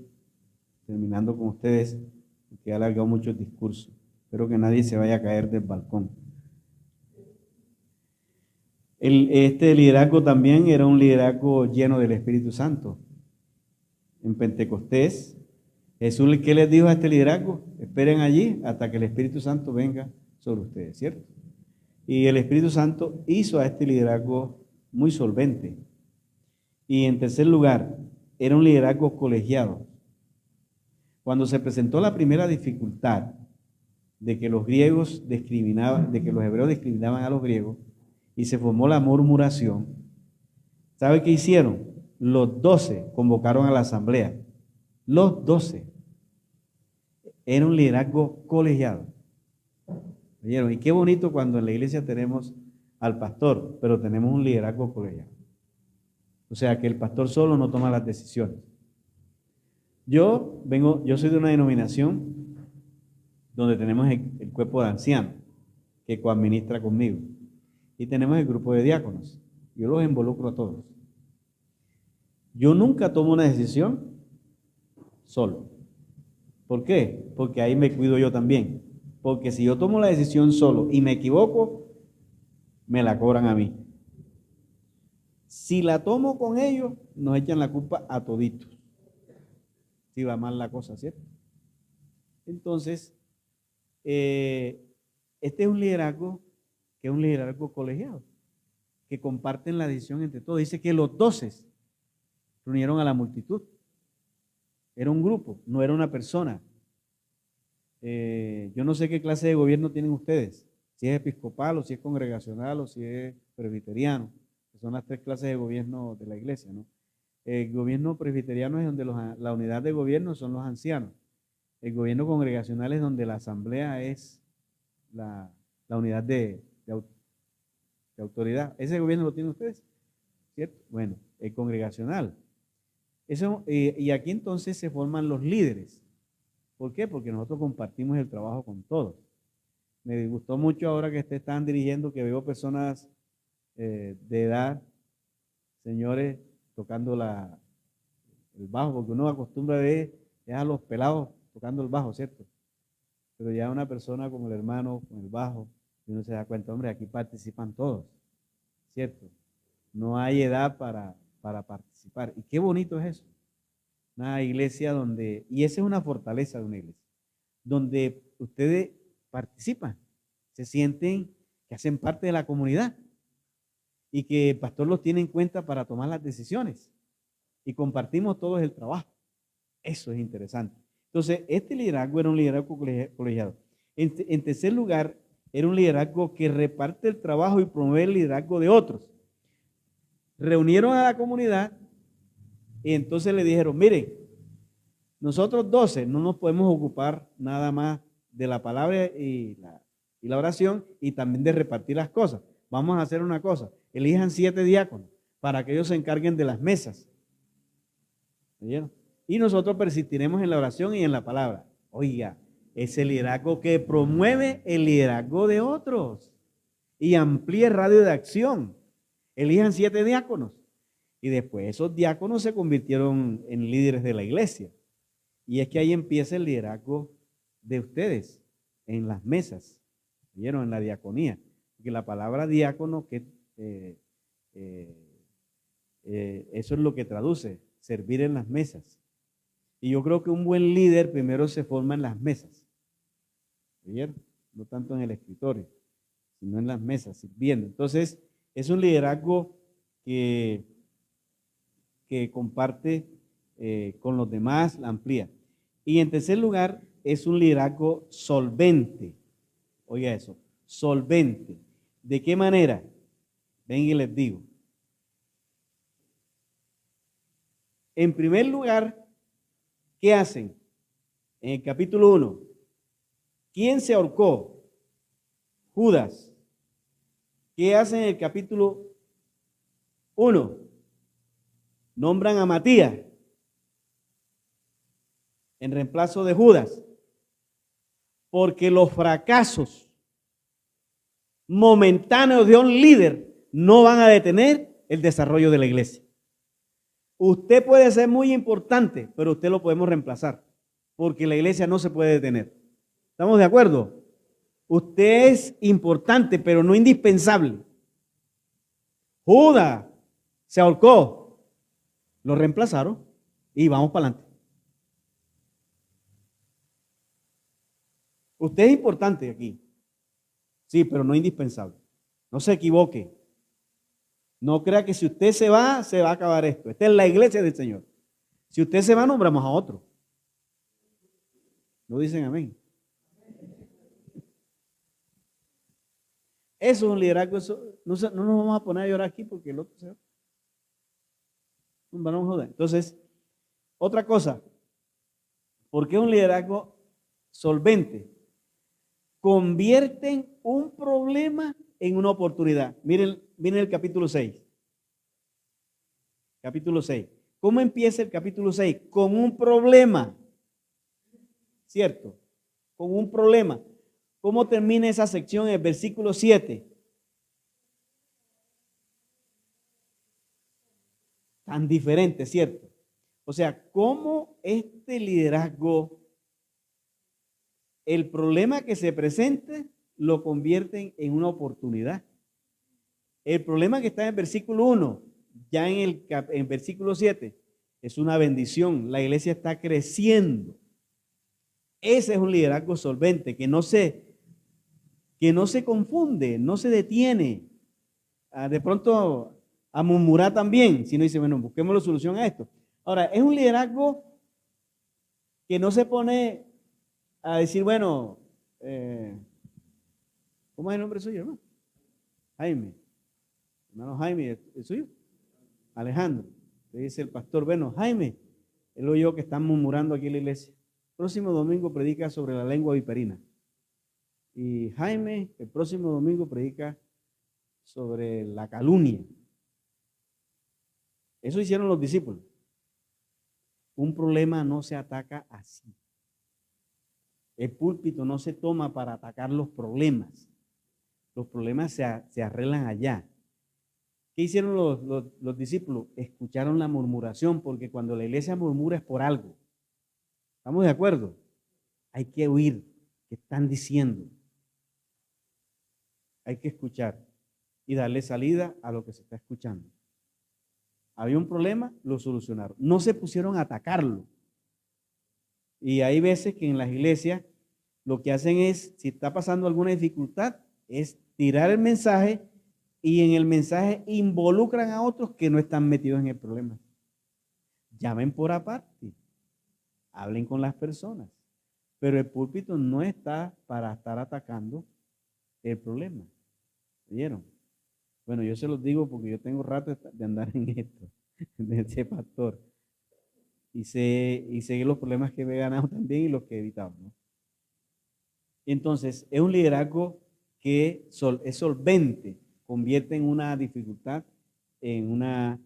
terminando con ustedes, porque he alargado mucho el discurso. Espero que nadie se vaya a caer del balcón. Este liderazgo también era un liderazgo lleno del Espíritu Santo. En Pentecostés, Jesús, ¿qué les dijo a este liderazgo? Esperen allí hasta que el Espíritu Santo venga sobre ustedes, ¿cierto? Y el Espíritu Santo hizo a este liderazgo muy solvente. Y en tercer lugar, era un liderazgo colegiado. Cuando se presentó la primera dificultad de que los griegos discriminaban, de que los hebreos discriminaban a los griegos, y se formó la murmuración, ¿sabe qué hicieron? Los 12 convocaron a la asamblea. Los 12. Era un liderazgo colegiado. ¿Vieron? Y qué bonito cuando en la iglesia tenemos al pastor, pero tenemos un liderazgo colegiado. O sea, que el pastor solo no toma las decisiones. Yo soy de una denominación donde tenemos el cuerpo de ancianos que coadministra conmigo. Y tenemos el grupo de diáconos. Yo los involucro a todos. Yo nunca tomo una decisión solo. ¿Por qué? Porque ahí me cuido yo también. Porque si yo tomo la decisión solo y me equivoco, me la cobran a mí. Si la tomo con ellos, nos echan la culpa a toditos. Si va mal la cosa, ¿cierto? Entonces, este es un liderazgo que es un liderazgo colegiado, que comparten la decisión entre todos. Dice que los 12 reunieron a la multitud. Era un grupo, no era una persona. Yo no sé qué clase de gobierno tienen ustedes, si es episcopal o si es congregacional o si es presbiteriano, que son las 3 clases de gobierno de la iglesia, ¿no? El gobierno presbiteriano es donde la unidad de gobierno son los ancianos. El gobierno congregacional es donde la asamblea es la unidad de autoridad. ¿Ese gobierno lo tienen ustedes? ¿Cierto? Bueno, el congregacional. Y aquí entonces se forman los líderes. ¿Por qué? Porque nosotros compartimos el trabajo con todos. Me disgustó mucho ahora que están dirigiendo, que veo personas de edad, señores, tocando el bajo, porque uno acostumbra a ver a los pelados tocando el bajo, ¿cierto? Pero ya una persona como el hermano con el bajo, y uno se da cuenta, hombre, aquí participan todos, ¿cierto? No hay edad para participar. Y qué bonito es eso. Una iglesia donde, y esa es una fortaleza de una iglesia, donde ustedes participan, se sienten que hacen parte de la comunidad y que el pastor los tiene en cuenta para tomar las decisiones y compartimos todos el trabajo. Eso es interesante. Entonces, este liderazgo era un liderazgo colegiado. En tercer lugar, era un liderazgo que reparte el trabajo y promueve el liderazgo de otros. Reunieron a la comunidad y entonces le dijeron, miren, nosotros 12 no nos podemos ocupar nada más de la palabra y la oración y también de repartir las cosas. Vamos a hacer una cosa, elijan 7 diáconos para que ellos se encarguen de las mesas. ¿Oyeron? Y nosotros persistiremos en la oración y en la palabra. Oiga, ese liderazgo que promueve el liderazgo de otros y amplía el radio de acción. Elijan 7 diáconos. Y después esos diáconos se convirtieron en líderes de la iglesia. Y es que ahí empieza el liderazgo de ustedes en las mesas, ¿vieron? En la diaconía. Porque la palabra diácono, que Eso es lo que traduce, servir en las mesas. Y yo creo que un buen líder primero se forma en las mesas. ¿Vieron? No tanto en el escritorio, sino en las mesas, sirviendo. Entonces, es un liderazgo que comparte con los demás, la amplía. Y en tercer lugar, es un liderazgo solvente. Oiga eso, solvente. ¿De qué manera? Ven y les digo. En primer lugar, ¿qué hacen? En el capítulo 1, ¿quién se ahorcó? Judas. ¿Qué hacen en el capítulo 1? Nombran a Matías en reemplazo de Judas. Porque los fracasos momentáneos de un líder no van a detener el desarrollo de la iglesia. Usted puede ser muy importante, pero usted lo podemos reemplazar, porque la iglesia no se puede detener. ¿Estamos de acuerdo? Usted es importante, pero no indispensable. Judas se ahorcó, lo reemplazaron y vamos para adelante. Usted es importante aquí, sí, pero no indispensable. No se equivoque. No crea que si usted se va a acabar esto. Esta es la iglesia del Señor. Si usted se va, nombramos a otro. ¿No dicen amén? Eso es un liderazgo. Eso, no nos vamos a poner a llorar aquí porque el otro se va. Entonces, otra cosa. ¿Por qué un liderazgo solvente? Convierten un problema en una oportunidad. Miren el capítulo 6. Capítulo 6. ¿Cómo empieza el capítulo 6? Con un problema. ¿Cierto? Con un problema. ¿Cómo termina esa sección en el versículo 7? Tan diferente, ¿cierto? O sea, ¿cómo este liderazgo, el problema que se presente, lo convierten en una oportunidad? El problema que está en el versículo 1, ya en el versículo 7, es una bendición. La iglesia está creciendo. Ese es un liderazgo solvente que no se confunde, no se detiene de pronto a murmurar también, sino dice, bueno, busquemos la solución a esto. Ahora, es un liderazgo que no se pone a decir, bueno, ¿cómo es el nombre suyo, hermano? Jaime. Hermano Jaime, ¿el suyo? Alejandro. Le dice el pastor, bueno, Jaime, él oyó que están murmurando aquí en la iglesia. Próximo domingo predica sobre la lengua viperina. Y Jaime, el próximo domingo predica sobre la calumnia. Eso hicieron los discípulos. Un problema no se ataca así. El púlpito no se toma para atacar los problemas. Los problemas se arreglan allá. ¿Qué hicieron los discípulos? Escucharon la murmuración, porque cuando la iglesia murmura es por algo. ¿Estamos de acuerdo? Hay que oír qué están diciendo. Hay que escuchar y darle salida a lo que se está escuchando. Había un problema, lo solucionaron. No se pusieron a atacarlo. Y hay veces que en las iglesias lo que hacen es, si está pasando alguna dificultad, es tirar el mensaje y en el mensaje involucran a otros que no están metidos en el problema. Llamen por aparte, hablen con las personas, pero el púlpito no está para estar atacando el problema. ¿Vieron? Bueno, yo se los digo porque yo tengo rato de andar en esto, de ser pastor. Y sé los problemas que he ganado también y los que he evitado, ¿no? Entonces, es un liderazgo que es solvente, convierte en una dificultad en una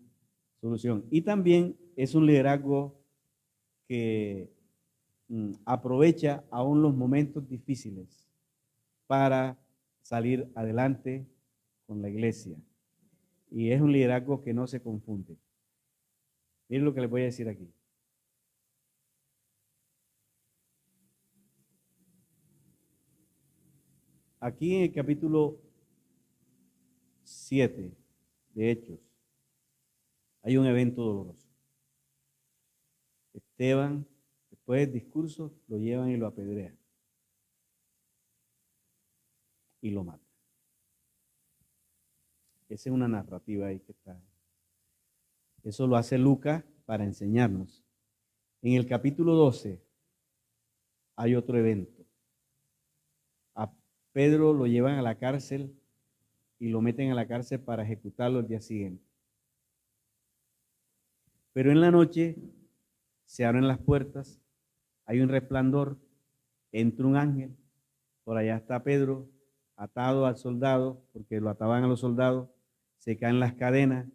solución. Y también es un liderazgo que aprovecha aún los momentos difíciles para salir adelante con la iglesia. Y es un liderazgo que no se confunde. Miren lo que les voy a decir aquí. Aquí en el capítulo 7 de Hechos, Hay un evento doloroso. Esteban, después del discurso, lo llevan y lo apedrean. Y lo matan. Esa es una narrativa ahí que está. Eso lo hace Lucas para enseñarnos. En el capítulo 12 hay otro evento. A Pedro lo llevan a la cárcel y lo meten a la cárcel para ejecutarlo el día siguiente. Pero en la noche se abren las puertas, hay un resplandor, entra un ángel, por allá está Pedro atado al soldado, porque lo ataban a los soldados, se caen las cadenas,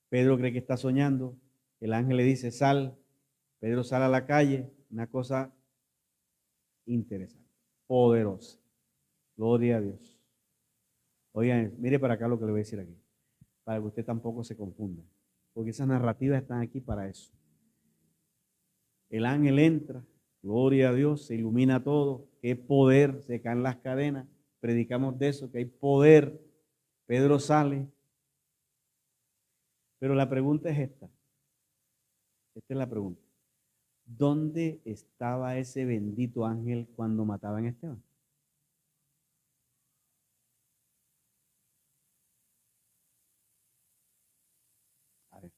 Pedro cree que está soñando, el ángel le dice sal, Pedro sale a la calle, una cosa interesante, poderosa, gloria a Dios. Oigan, mire para acá lo que le voy a decir aquí, para que usted tampoco se confunda, porque esas narrativas están aquí para eso. El ángel entra, gloria a Dios, se ilumina todo, qué poder, se caen las cadenas, predicamos de eso, que hay poder, Pedro sale. Pero la pregunta es esta es la pregunta. ¿Dónde estaba ese bendito ángel cuando mataban a Esteban? A ver,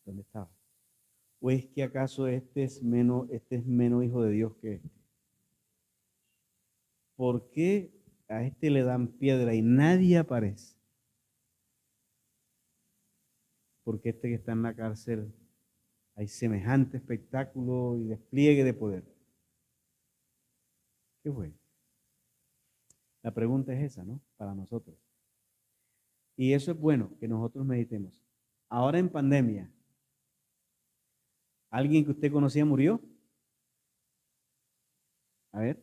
¿dónde estaba? ¿O es que acaso este es menos hijo de Dios que este? ¿Por qué a este le dan piedra y nadie aparece? Porque este que está en la cárcel hay semejante espectáculo y despliegue de poder. ¿Qué fue? La pregunta es esa, ¿no? Para nosotros. Y eso es bueno que nosotros meditemos. Ahora en pandemia, ¿alguien que usted conocía murió? A ver.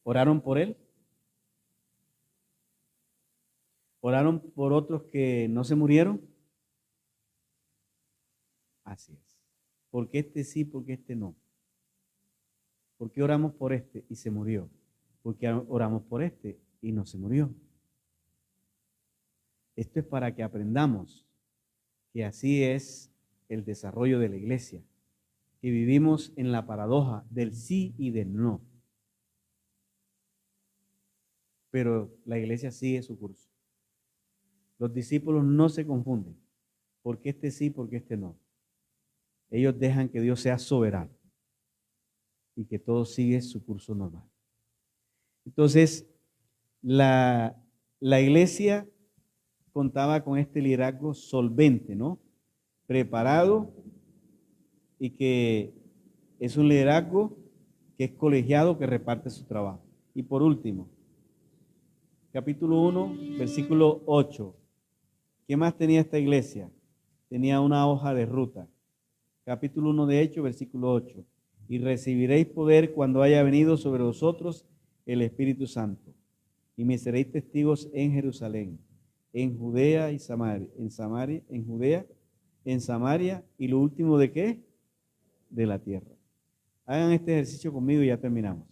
¿Oraron por él? ¿Oraron por otros que no se murieron? Así es. ¿Por qué este sí, por qué este no? ¿Por qué oramos por este y se murió? ¿Por qué oramos por este y no se murió? Esto es para que aprendamos que así es el desarrollo de la iglesia, que vivimos en la paradoja del sí y del no. Pero la iglesia sigue su curso. Los discípulos no se confunden, porque este sí, porque este no. Ellos dejan que Dios sea soberano y que todo sigue su curso normal. Entonces, la iglesia contaba con este liderazgo solvente, ¿no? Preparado y que es un liderazgo que es colegiado, que reparte su trabajo. Y por último, capítulo 1, versículo 8. ¿Qué más tenía esta iglesia? Tenía una hoja de ruta. Capítulo 1 de Hechos, versículo 8. Y recibiréis poder cuando haya venido sobre vosotros el Espíritu Santo. Y me seréis testigos en Jerusalén, en Judea y Samaria, en Judea, en Samaria, y lo último de qué? De la tierra. Hagan este ejercicio conmigo y ya terminamos.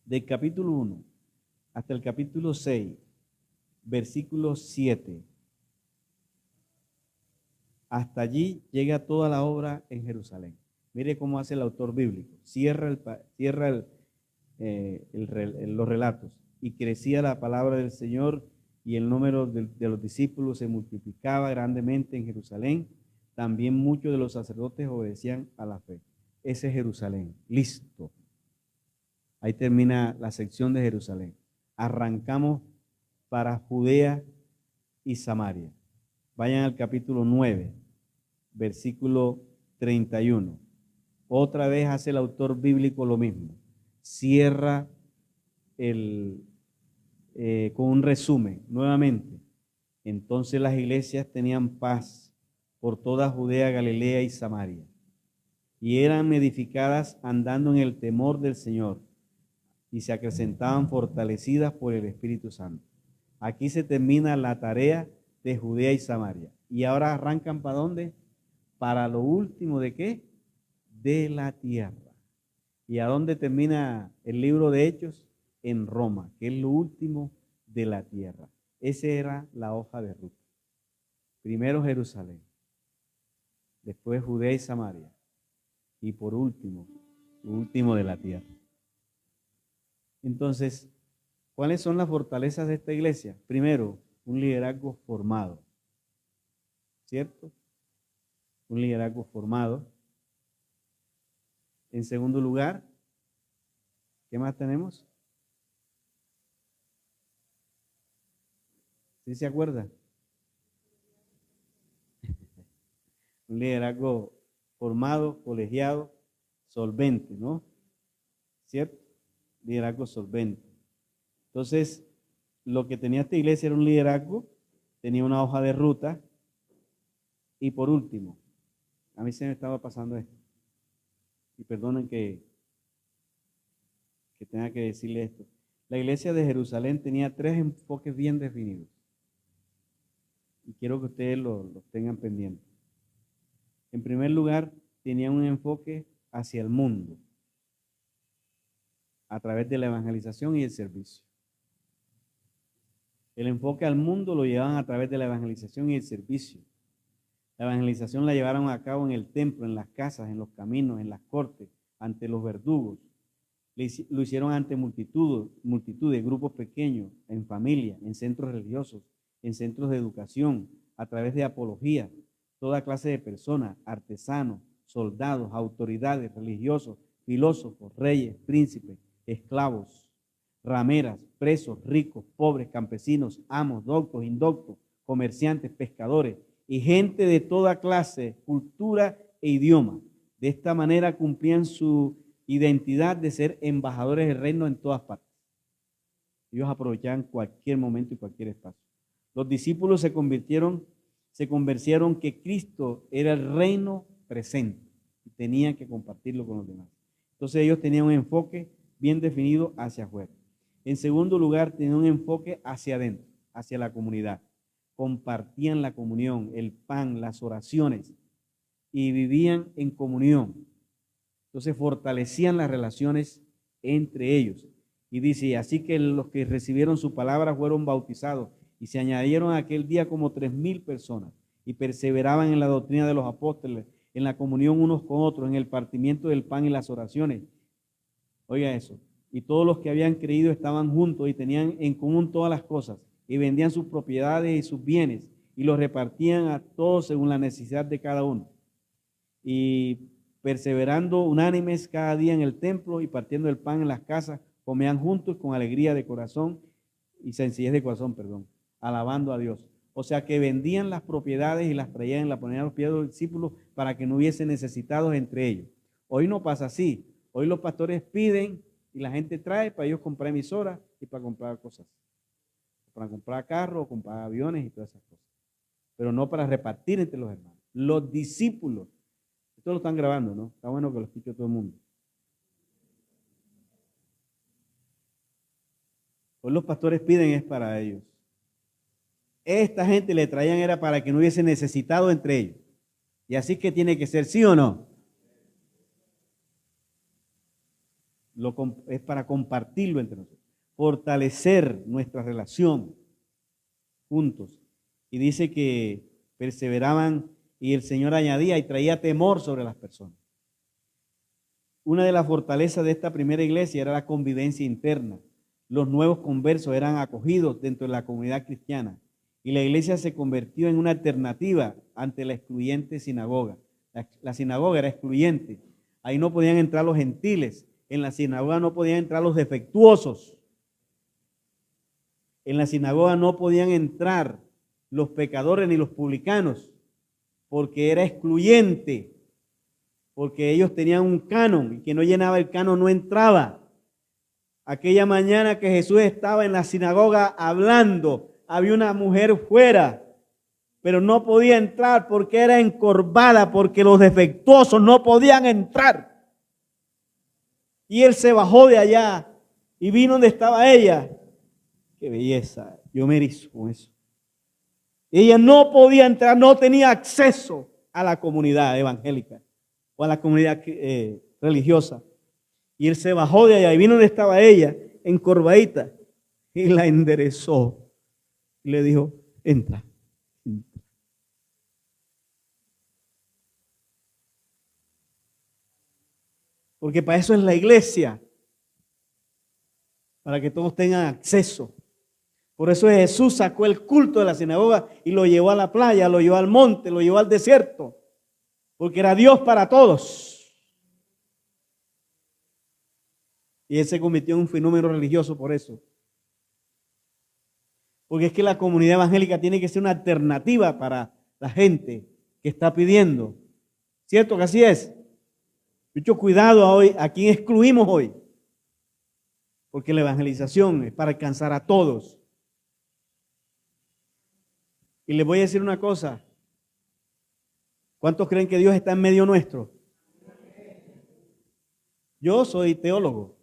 Del capítulo 1 hasta el capítulo 6, versículo 7. Hasta allí llega toda la obra en Jerusalén. Mire cómo hace el autor bíblico. Cierra los relatos. Y crecía la palabra del Señor y el número de los discípulos se multiplicaba grandemente en Jerusalén. También muchos de los sacerdotes obedecían a la fe. Ese es Jerusalén. Listo. Ahí termina la sección de Jerusalén. Arrancamos para Judea y Samaria. Vayan al capítulo 9, versículo 31. Otra vez hace el autor bíblico lo mismo. Cierra con un resumen nuevamente. Entonces las iglesias tenían paz por toda Judea, Galilea y Samaria, y eran edificadas andando en el temor del Señor, y se acrecentaban fortalecidas por el Espíritu Santo. Aquí se termina la tarea de Judea y Samaria. Y ahora arrancan ¿para dónde? Para lo último de qué? De la tierra. ¿Y a dónde termina el libro de Hechos? en Roma, que es lo último de la tierra. Esa era la hoja de ruta. Primero Jerusalén, después Judea y Samaria, y por último, lo último de la tierra. Entonces, ¿cuáles son las fortalezas de esta iglesia? Primero, un liderazgo formado, ¿cierto? Un liderazgo formado. En segundo lugar, ¿qué más tenemos? ¿Sí se acuerda? Un liderazgo formado, colegiado, solvente, ¿no? ¿Cierto? Liderazgo solvente. Entonces, lo que tenía esta iglesia era un liderazgo, tenía una hoja de ruta, y por último, a mí se me estaba pasando esto, y perdonen que tenga que decirle esto. La iglesia de Jerusalén tenía 3 enfoques bien definidos, y quiero que ustedes los tengan pendientes. En primer lugar, tenía un enfoque hacia el mundo, a través de la evangelización y el servicio. El enfoque al mundo lo llevaban a través de la evangelización y el servicio. La evangelización la llevaron a cabo en el templo, en las casas, en los caminos, en las cortes, ante los verdugos. Lo hicieron ante multitud de grupos pequeños, en familia, en centros religiosos, en centros de educación, a través de apología, toda clase de personas, artesanos, soldados, autoridades, religiosos, filósofos, reyes, príncipes, esclavos, rameras, presos, ricos, pobres, campesinos, amos, doctos, indoctos, comerciantes, pescadores y gente de toda clase, cultura e idioma. De esta manera cumplían su identidad de ser embajadores del reino en todas partes. Ellos aprovechaban cualquier momento y cualquier espacio. Los discípulos se convencieron que Cristo era el reino presente y tenían que compartirlo con los demás. Entonces ellos tenían un enfoque bien definido hacia afuera. En segundo lugar, tenían un enfoque hacia adentro, hacia la comunidad. Compartían la comunión, el pan, las oraciones y vivían en comunión. Entonces fortalecían las relaciones entre ellos. Y dice, así que los que recibieron su palabra fueron bautizados y se añadieron aquel día como 3,000 personas y perseveraban en la doctrina de los apóstoles, en la comunión unos con otros, en el partimiento del pan y las oraciones. Oiga eso. Y todos los que habían creído estaban juntos y tenían en común todas las cosas y vendían sus propiedades y sus bienes y los repartían a todos según la necesidad de cada uno. Y perseverando unánimes cada día en el templo y partiendo el pan en las casas, comían juntos con alegría de corazón y sencillez de corazón, alabando a Dios. O sea que vendían las propiedades y las traían, las ponían a los pies de los discípulos para que no hubiese necesitados entre ellos. Hoy no pasa así. Hoy los pastores piden y la gente trae para ellos comprar emisoras y para comprar cosas. Para comprar carros, comprar aviones y todas esas cosas. Pero no para repartir entre los hermanos. Los discípulos. Esto lo están grabando, ¿no? Está bueno que lo escuche todo el mundo. Hoy los pastores piden es para ellos. Esta gente le traían era para que no hubiese necesitado entre ellos. Y así que tiene que ser, ¿sí o no? Es para compartirlo entre nosotros, fortalecer nuestra relación juntos. Y dice que perseveraban y el Señor añadía y traía temor sobre las personas. Una de las fortalezas de esta primera iglesia era la convivencia interna. Los nuevos conversos eran acogidos dentro de la comunidad cristiana y la iglesia se convirtió en una alternativa ante la excluyente sinagoga. La sinagoga era excluyente. Ahí no podían entrar los gentiles. En la sinagoga no podían entrar los defectuosos. En la sinagoga no podían entrar los pecadores ni los publicanos, porque era excluyente, porque ellos tenían un canon y quien no llenaba el canon no entraba. Aquella mañana que Jesús estaba en la sinagoga hablando, había una mujer fuera, pero no podía entrar porque era encorvada, porque los defectuosos no podían entrar. Y él se bajó de allá y vino donde estaba ella. Qué belleza, yo me erizo con eso. Ella no podía entrar, no tenía acceso a la comunidad evangélica o a la comunidad religiosa. Y él se bajó de allá y vino donde estaba ella. encorvadita, y la enderezó. Y le dijo, entra. Porque para eso es la iglesia, para que todos tengan acceso. Por eso Jesús sacó el culto de la sinagoga y lo llevó a la playa, lo llevó al monte, lo llevó al desierto, porque era Dios para todos. Y él se convirtió en un fenómeno religioso por eso. Porque es que la comunidad evangélica tiene que ser una alternativa para la gente que está pidiendo. ¿Cierto que así es? Mucho cuidado hoy, a quién excluimos hoy. Porque la evangelización es para alcanzar a todos. Y les voy a decir una cosa. ¿Cuántos creen que Dios está en medio nuestro? Yo soy teólogo.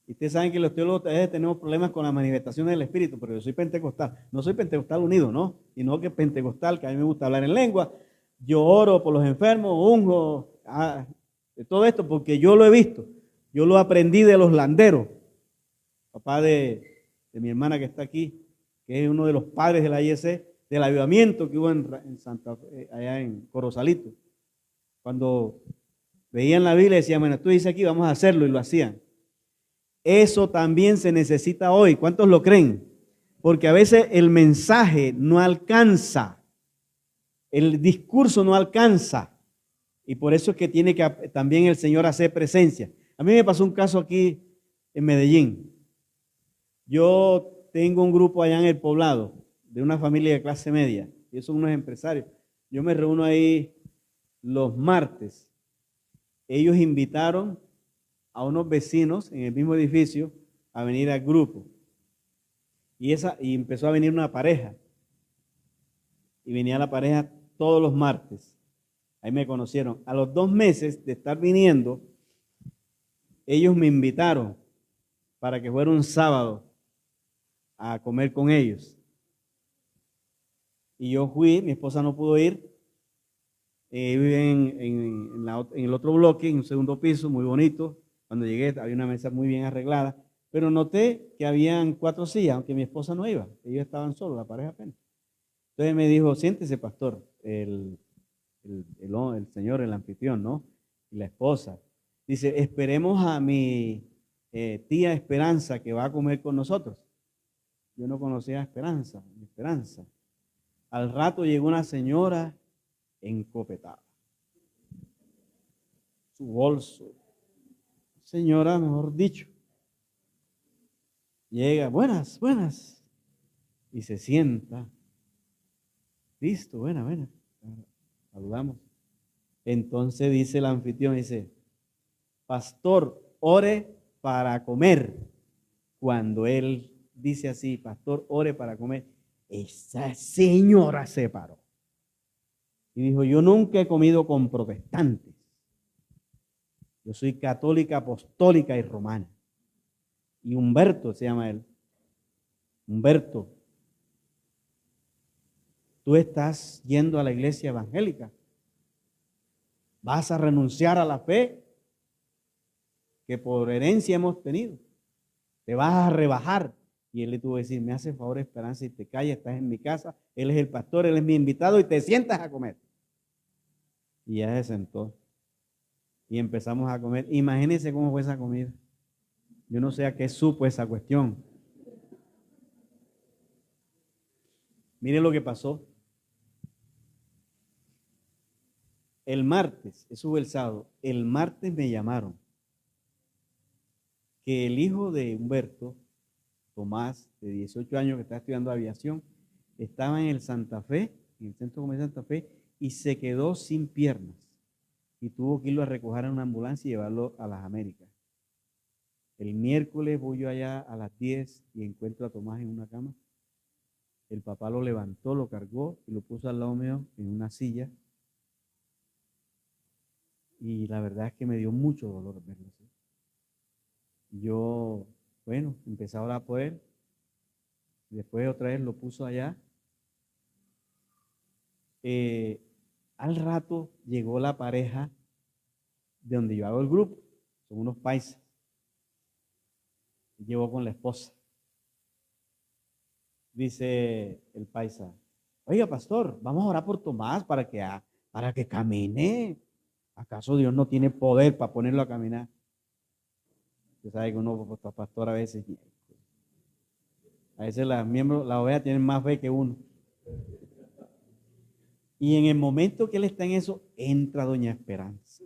Y ustedes saben que los teólogos a veces tenemos problemas con las manifestaciones del Espíritu, pero yo soy pentecostal. No soy pentecostal unido, ¿no? Sino que pentecostal, que a mí me gusta hablar en lengua. Yo oro por los enfermos, unjo, de todo esto, porque yo lo he visto. Yo lo aprendí de los landeros. Papá de mi hermana que está aquí, que es uno de los padres de la IEC, del avivamiento que hubo en Santa Fe, allá en Corozalito. Cuando veían la Biblia decían, bueno, tú dices aquí, vamos a hacerlo, y lo hacían. Eso también se necesita hoy. ¿Cuántos lo creen? Porque a veces el mensaje no alcanza, el discurso no alcanza. Y por eso es que tiene que también el Señor hacer presencia. A mí me pasó un caso aquí en Medellín. Yo tengo un grupo allá en el poblado de una familia de clase media. Ellos son unos empresarios. Yo me reúno ahí los martes. Ellos invitaron a unos vecinos en el mismo edificio a venir al grupo. Y empezó a venir una pareja. Y venía la pareja todos los martes. Ahí me conocieron. A los 2 meses de estar viniendo, ellos me invitaron para que fuera un sábado a comer con ellos. Y yo fui, mi esposa no pudo ir. Vive en el otro bloque, en un segundo piso, muy bonito. Cuando llegué había una mesa muy bien arreglada, pero noté que habían 4 sillas, aunque mi esposa no iba, ellos estaban solos, la pareja apenas. Entonces me dijo, siéntese, pastor, el señor, el anfitrión, ¿no? Y la esposa. Dice, esperemos a mi tía Esperanza que va a comer con nosotros. Yo no conocía a Esperanza. Al rato llegó una señora encopetada. Su bolso. Señora, mejor dicho. Llega, buenas. Y se sienta. Listo, buena. Saludamos. Entonces dice el anfitrión, dice, pastor, ore para comer. Cuando él dice así, pastor, ore para comer, esa señora se paró. Y dijo, yo nunca he comido con protestantes. Yo soy católica, apostólica y romana. Y Humberto se llama él. Humberto, tú estás yendo a la iglesia evangélica. Vas a renunciar a la fe que por herencia hemos tenido. Te vas a rebajar. Y él le tuvo que decir, me hace favor, Esperanza, y te callas, estás en mi casa. Él es el pastor, él es mi invitado y te sientas a comer. Y ya se sentó. Y empezamos a comer. Imagínense cómo fue esa comida. Yo no sé a qué supo esa cuestión. Miren lo que pasó. El martes, eso fue el sábado, el martes me llamaron que el hijo de Humberto, Tomás, de 18 años, que está estudiando aviación, estaba en el Santa Fe, en el Centro Comercial Santa Fe, y se quedó sin piernas. Y tuvo que irlo a recoger en una ambulancia y llevarlo a las Américas. El miércoles voy yo allá a las 10 y encuentro a Tomás en una cama. El papá lo levantó, lo cargó y lo puso al lado mío en una silla. Y la verdad es que me dio mucho dolor verlo así. Yo, bueno, empecé a orar por él. Después otra vez lo puso allá. Al rato llegó la pareja de donde yo hago el grupo. Son unos paisas. Llevó con la esposa. Dice el paisa, oiga, pastor, vamos a orar por Tomás para que camine. ¿Acaso Dios no tiene poder para ponerlo a caminar? Usted sabe que uno, pastor, a veces las ovejas tienen más fe que uno. Y en el momento que él está en eso, entra doña Esperanza.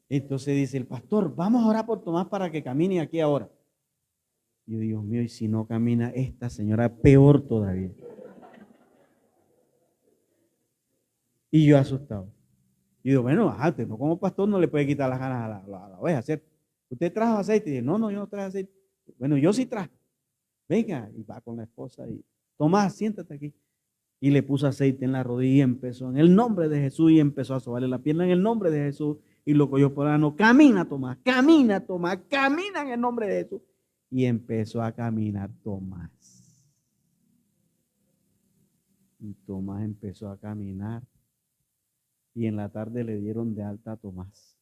Entonces dice el pastor, vamos a orar por Tomás para que camine aquí ahora. Y yo, Dios mío, y si no camina esta señora, peor todavía. Y yo asustado. Y digo, bueno, usted no como pastor no le puede quitar las ganas a la oveja, ¿cierto? ¿Usted trajo aceite? Y dice, no, yo no traje aceite. Bueno, yo sí traje. Venga, y va con la esposa y Tomás, siéntate aquí. Y le puso aceite en la rodilla y empezó en el nombre de Jesús y empezó a sobarle la pierna en el nombre de Jesús. Y lo cogió por la mano, camina Tomás, camina en el nombre de Jesús. Y empezó a caminar Tomás. Y Tomás empezó a caminar. Y en la tarde le dieron de alta a Tomás.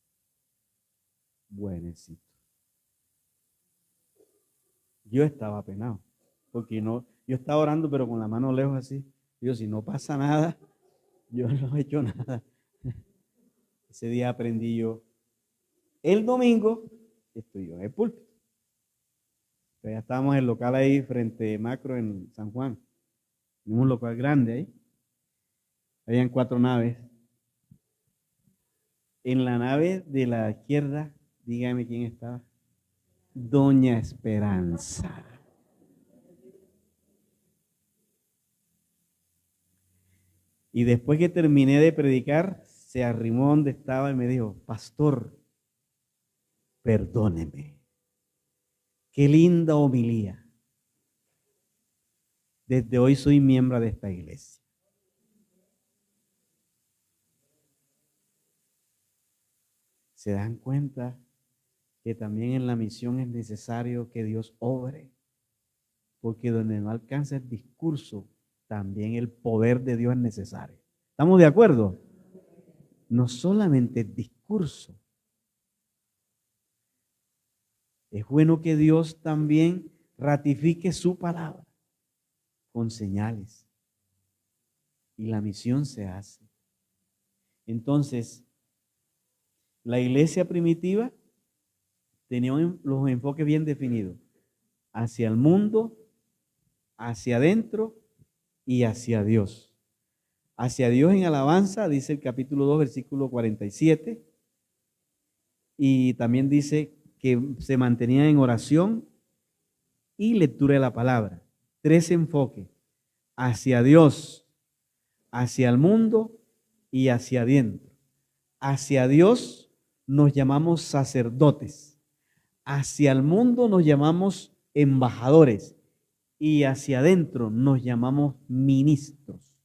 Buenecito. Yo estaba penado, porque no, yo estaba orando, pero con la mano lejos así. Digo, si no pasa nada, yo no he hecho nada. Ese día aprendí yo. El domingo estoy yo en el púlpito. Entonces ya estábamos en el local ahí frente a Macro en San Juan. En un local grande ahí. Habían 4 naves. En la nave de la izquierda, dígame quién estaba. Doña Esperanza. Y después que terminé de predicar, se arrimó donde estaba y me dijo, pastor, perdóneme. Qué linda homilía. Desde hoy soy miembro de esta iglesia. ¿Se dan cuenta que también en la misión es necesario que Dios obre? Porque donde no alcanza el discurso, también el poder de Dios es necesario. ¿Estamos de acuerdo? No solamente el discurso. Es bueno que Dios también ratifique su palabra con señales. Y la misión se hace. Entonces, la iglesia primitiva tenía los enfoques bien definidos. Hacia el mundo, hacia adentro y hacia Dios. Hacia Dios en alabanza, dice el capítulo 2, versículo 47. Y también dice que se mantenía en oración y lectura de la palabra. 3 enfoques. Hacia Dios, hacia el mundo y hacia adentro. Hacia Dios nos llamamos sacerdotes. Hacia el mundo nos llamamos embajadores. Y hacia adentro nos llamamos ministros.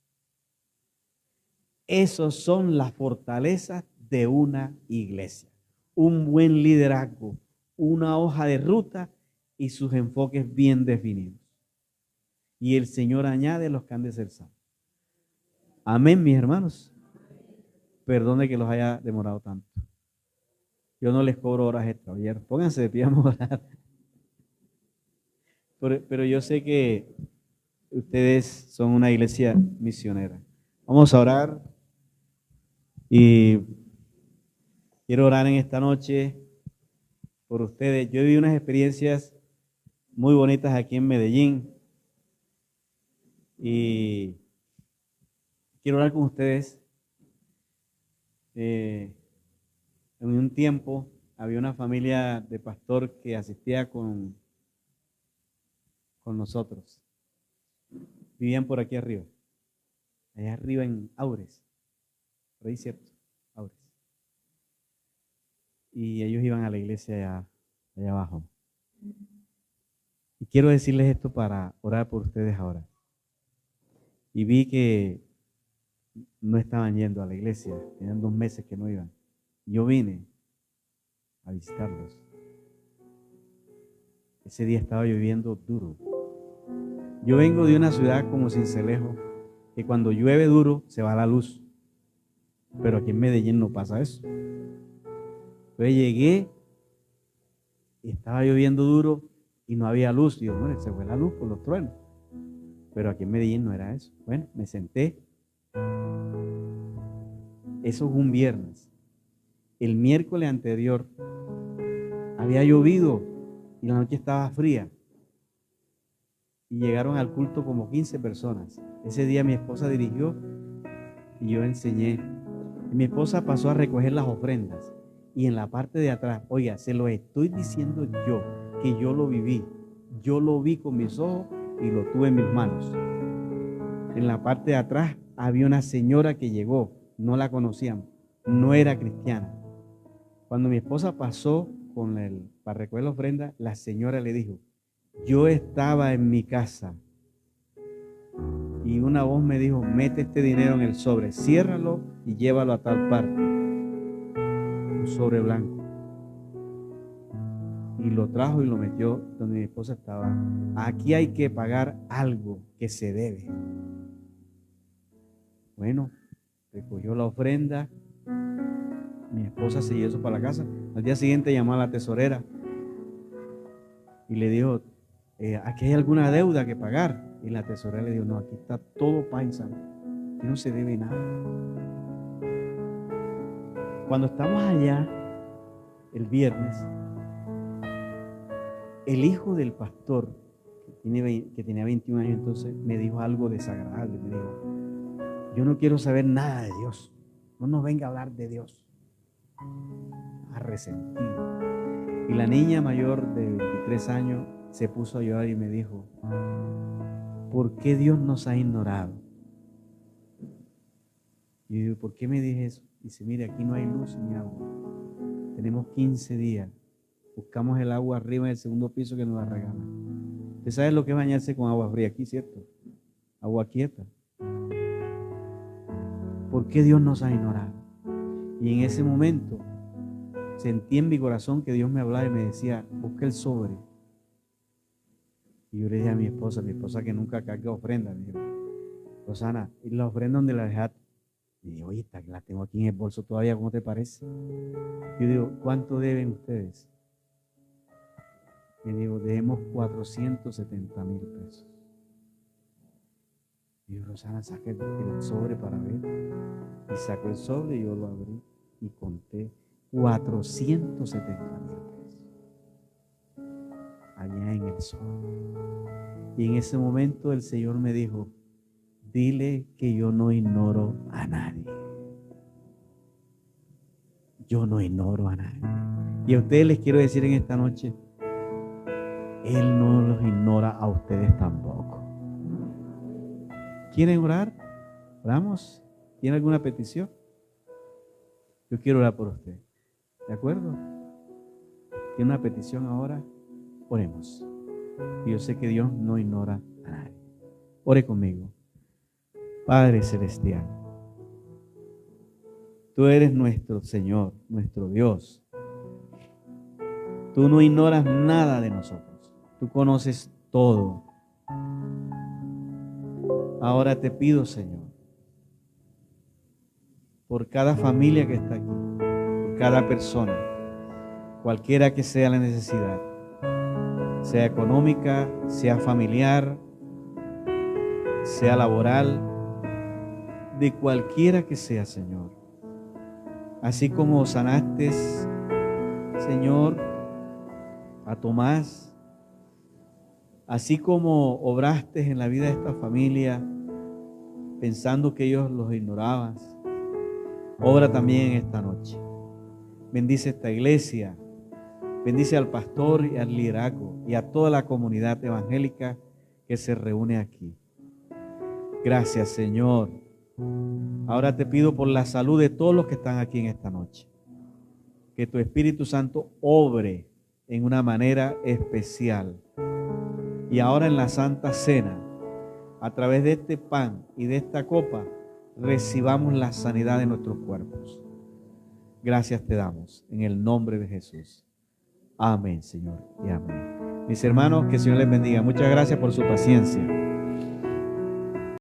Esas son las fortalezas de una iglesia. Un buen liderazgo, una hoja de ruta y sus enfoques bien definidos. Y el Señor añade los que han de ser salvos. Amén, mis hermanos. Perdone que los haya demorado tanto. Yo no les cobro horas extra. Pónganse de pie, vamos a orar. Pero yo sé que ustedes son una iglesia misionera. Vamos a orar y quiero orar en esta noche por ustedes. Yo he vivido unas experiencias muy bonitas aquí en Medellín y quiero orar con ustedes. En un tiempo había una familia de pastor que asistía con nosotros. Vivían por aquí arriba. Allá arriba en Aures. Por ahí, ¿cierto? Aures. Y ellos iban a la iglesia allá abajo. Y quiero decirles esto para orar por ustedes ahora. Y vi que no estaban yendo a la iglesia. Tenían 2 meses que no iban. Yo vine a visitarlos. Ese día estaba lloviendo duro. Yo vengo de una ciudad como Sincelejo, que cuando llueve duro se va la luz. Pero aquí en Medellín no pasa eso. Entonces llegué Y estaba lloviendo duro y no había luz. Y yo, bueno, se fue la luz por los truenos. Pero aquí en Medellín no era eso. Bueno, me senté. Eso fue un viernes. El miércoles anterior había llovido y la noche estaba fría. Y llegaron al culto como 15 personas. Ese día mi esposa dirigió y yo enseñé. Y mi esposa pasó a recoger las ofrendas. Y en la parte de atrás, oiga, se lo estoy diciendo yo, que yo lo viví. Yo lo vi con mis ojos y lo tuve en mis manos. En la parte de atrás había una señora que llegó, no la conocíamos, no era cristiana. Cuando mi esposa pasó para recoger la ofrenda, la señora le dijo, yo estaba en mi casa y una voz me dijo, mete este dinero en el sobre, ciérralo y llévalo a tal parte. Un sobre blanco. Y lo trajo y lo metió donde mi esposa estaba. Aquí hay que pagar algo que se debe. Bueno, recogió la ofrenda. Mi esposa se llevó eso para la casa. Al día siguiente llamó a la tesorera y le dijo, aquí hay alguna deuda que pagar. Y la tesorera le dijo, no, aquí está todo paisa. Aquí no se debe nada. Cuando estamos allá, el viernes, el hijo del pastor, que tenía 21 años entonces, me dijo algo desagradable. Me dijo, yo no quiero saber nada de Dios. No nos venga a hablar de Dios. A resentido. Y la niña mayor de 23 años se puso a llorar y me dijo, ¿por qué Dios nos ha ignorado? Y yo digo, ¿por qué me dije eso? Dice, mire, aquí no hay luz ni agua. Tenemos 15 días. Buscamos el agua arriba en el segundo piso que nos la regalan. ¿Usted sabe lo que es bañarse con agua fría aquí, cierto? Agua quieta. ¿Por qué Dios nos ha ignorado? Y en ese momento sentí en mi corazón que Dios me hablaba y me decía, busca el sobre. Y yo le dije a mi esposa que nunca carga ofrenda, me dijo, Rosana, ¿y la ofrenda dónde la dejaste? Y dije, oye, la tengo aquí en el bolso todavía, ¿cómo te parece? Yo digo, ¿cuánto deben ustedes? Me digo, debemos 470,000 pesos. Y yo, Rosana, saca el sobre para ver. Y sacó el sobre y yo lo abrí y conté 470,000 pesos. Allá en el sobre. Y en ese momento el Señor me dijo, dile que yo no ignoro a nadie. Yo no ignoro a nadie. Y a ustedes les quiero decir en esta noche, Él no los ignora a ustedes tampoco. ¿Quieren orar? ¿Oramos? ¿Tiene alguna petición? Yo quiero orar por usted. ¿De acuerdo? ¿Tiene una petición ahora? Oremos. Y yo sé que Dios no ignora a nadie. Ore conmigo. Padre Celestial, tú eres nuestro Señor, nuestro Dios. Tú no ignoras nada de nosotros. Tú conoces todo. Ahora te pido, Señor, por cada familia que está aquí, por cada persona, cualquiera que sea la necesidad, sea económica, sea familiar, sea laboral, de cualquiera que sea, Señor. Así como sanaste, Señor, a Tomás, así como obraste en la vida de esta familia, pensando que ellos los ignoraban, obra también en esta noche. Bendice esta iglesia, bendice al pastor y al liderazgo y a toda la comunidad evangélica que se reúne aquí. Gracias, Señor. Ahora te pido por la salud de todos los que están aquí en esta noche. Que tu Espíritu Santo obre en una manera especial. Y ahora en la Santa Cena, a través de este pan y de esta copa, recibamos la sanidad de nuestros cuerpos. Gracias te damos en el nombre de Jesús. Amén, Señor, y amén. Mis hermanos, que el Señor les bendiga. Muchas gracias por su paciencia.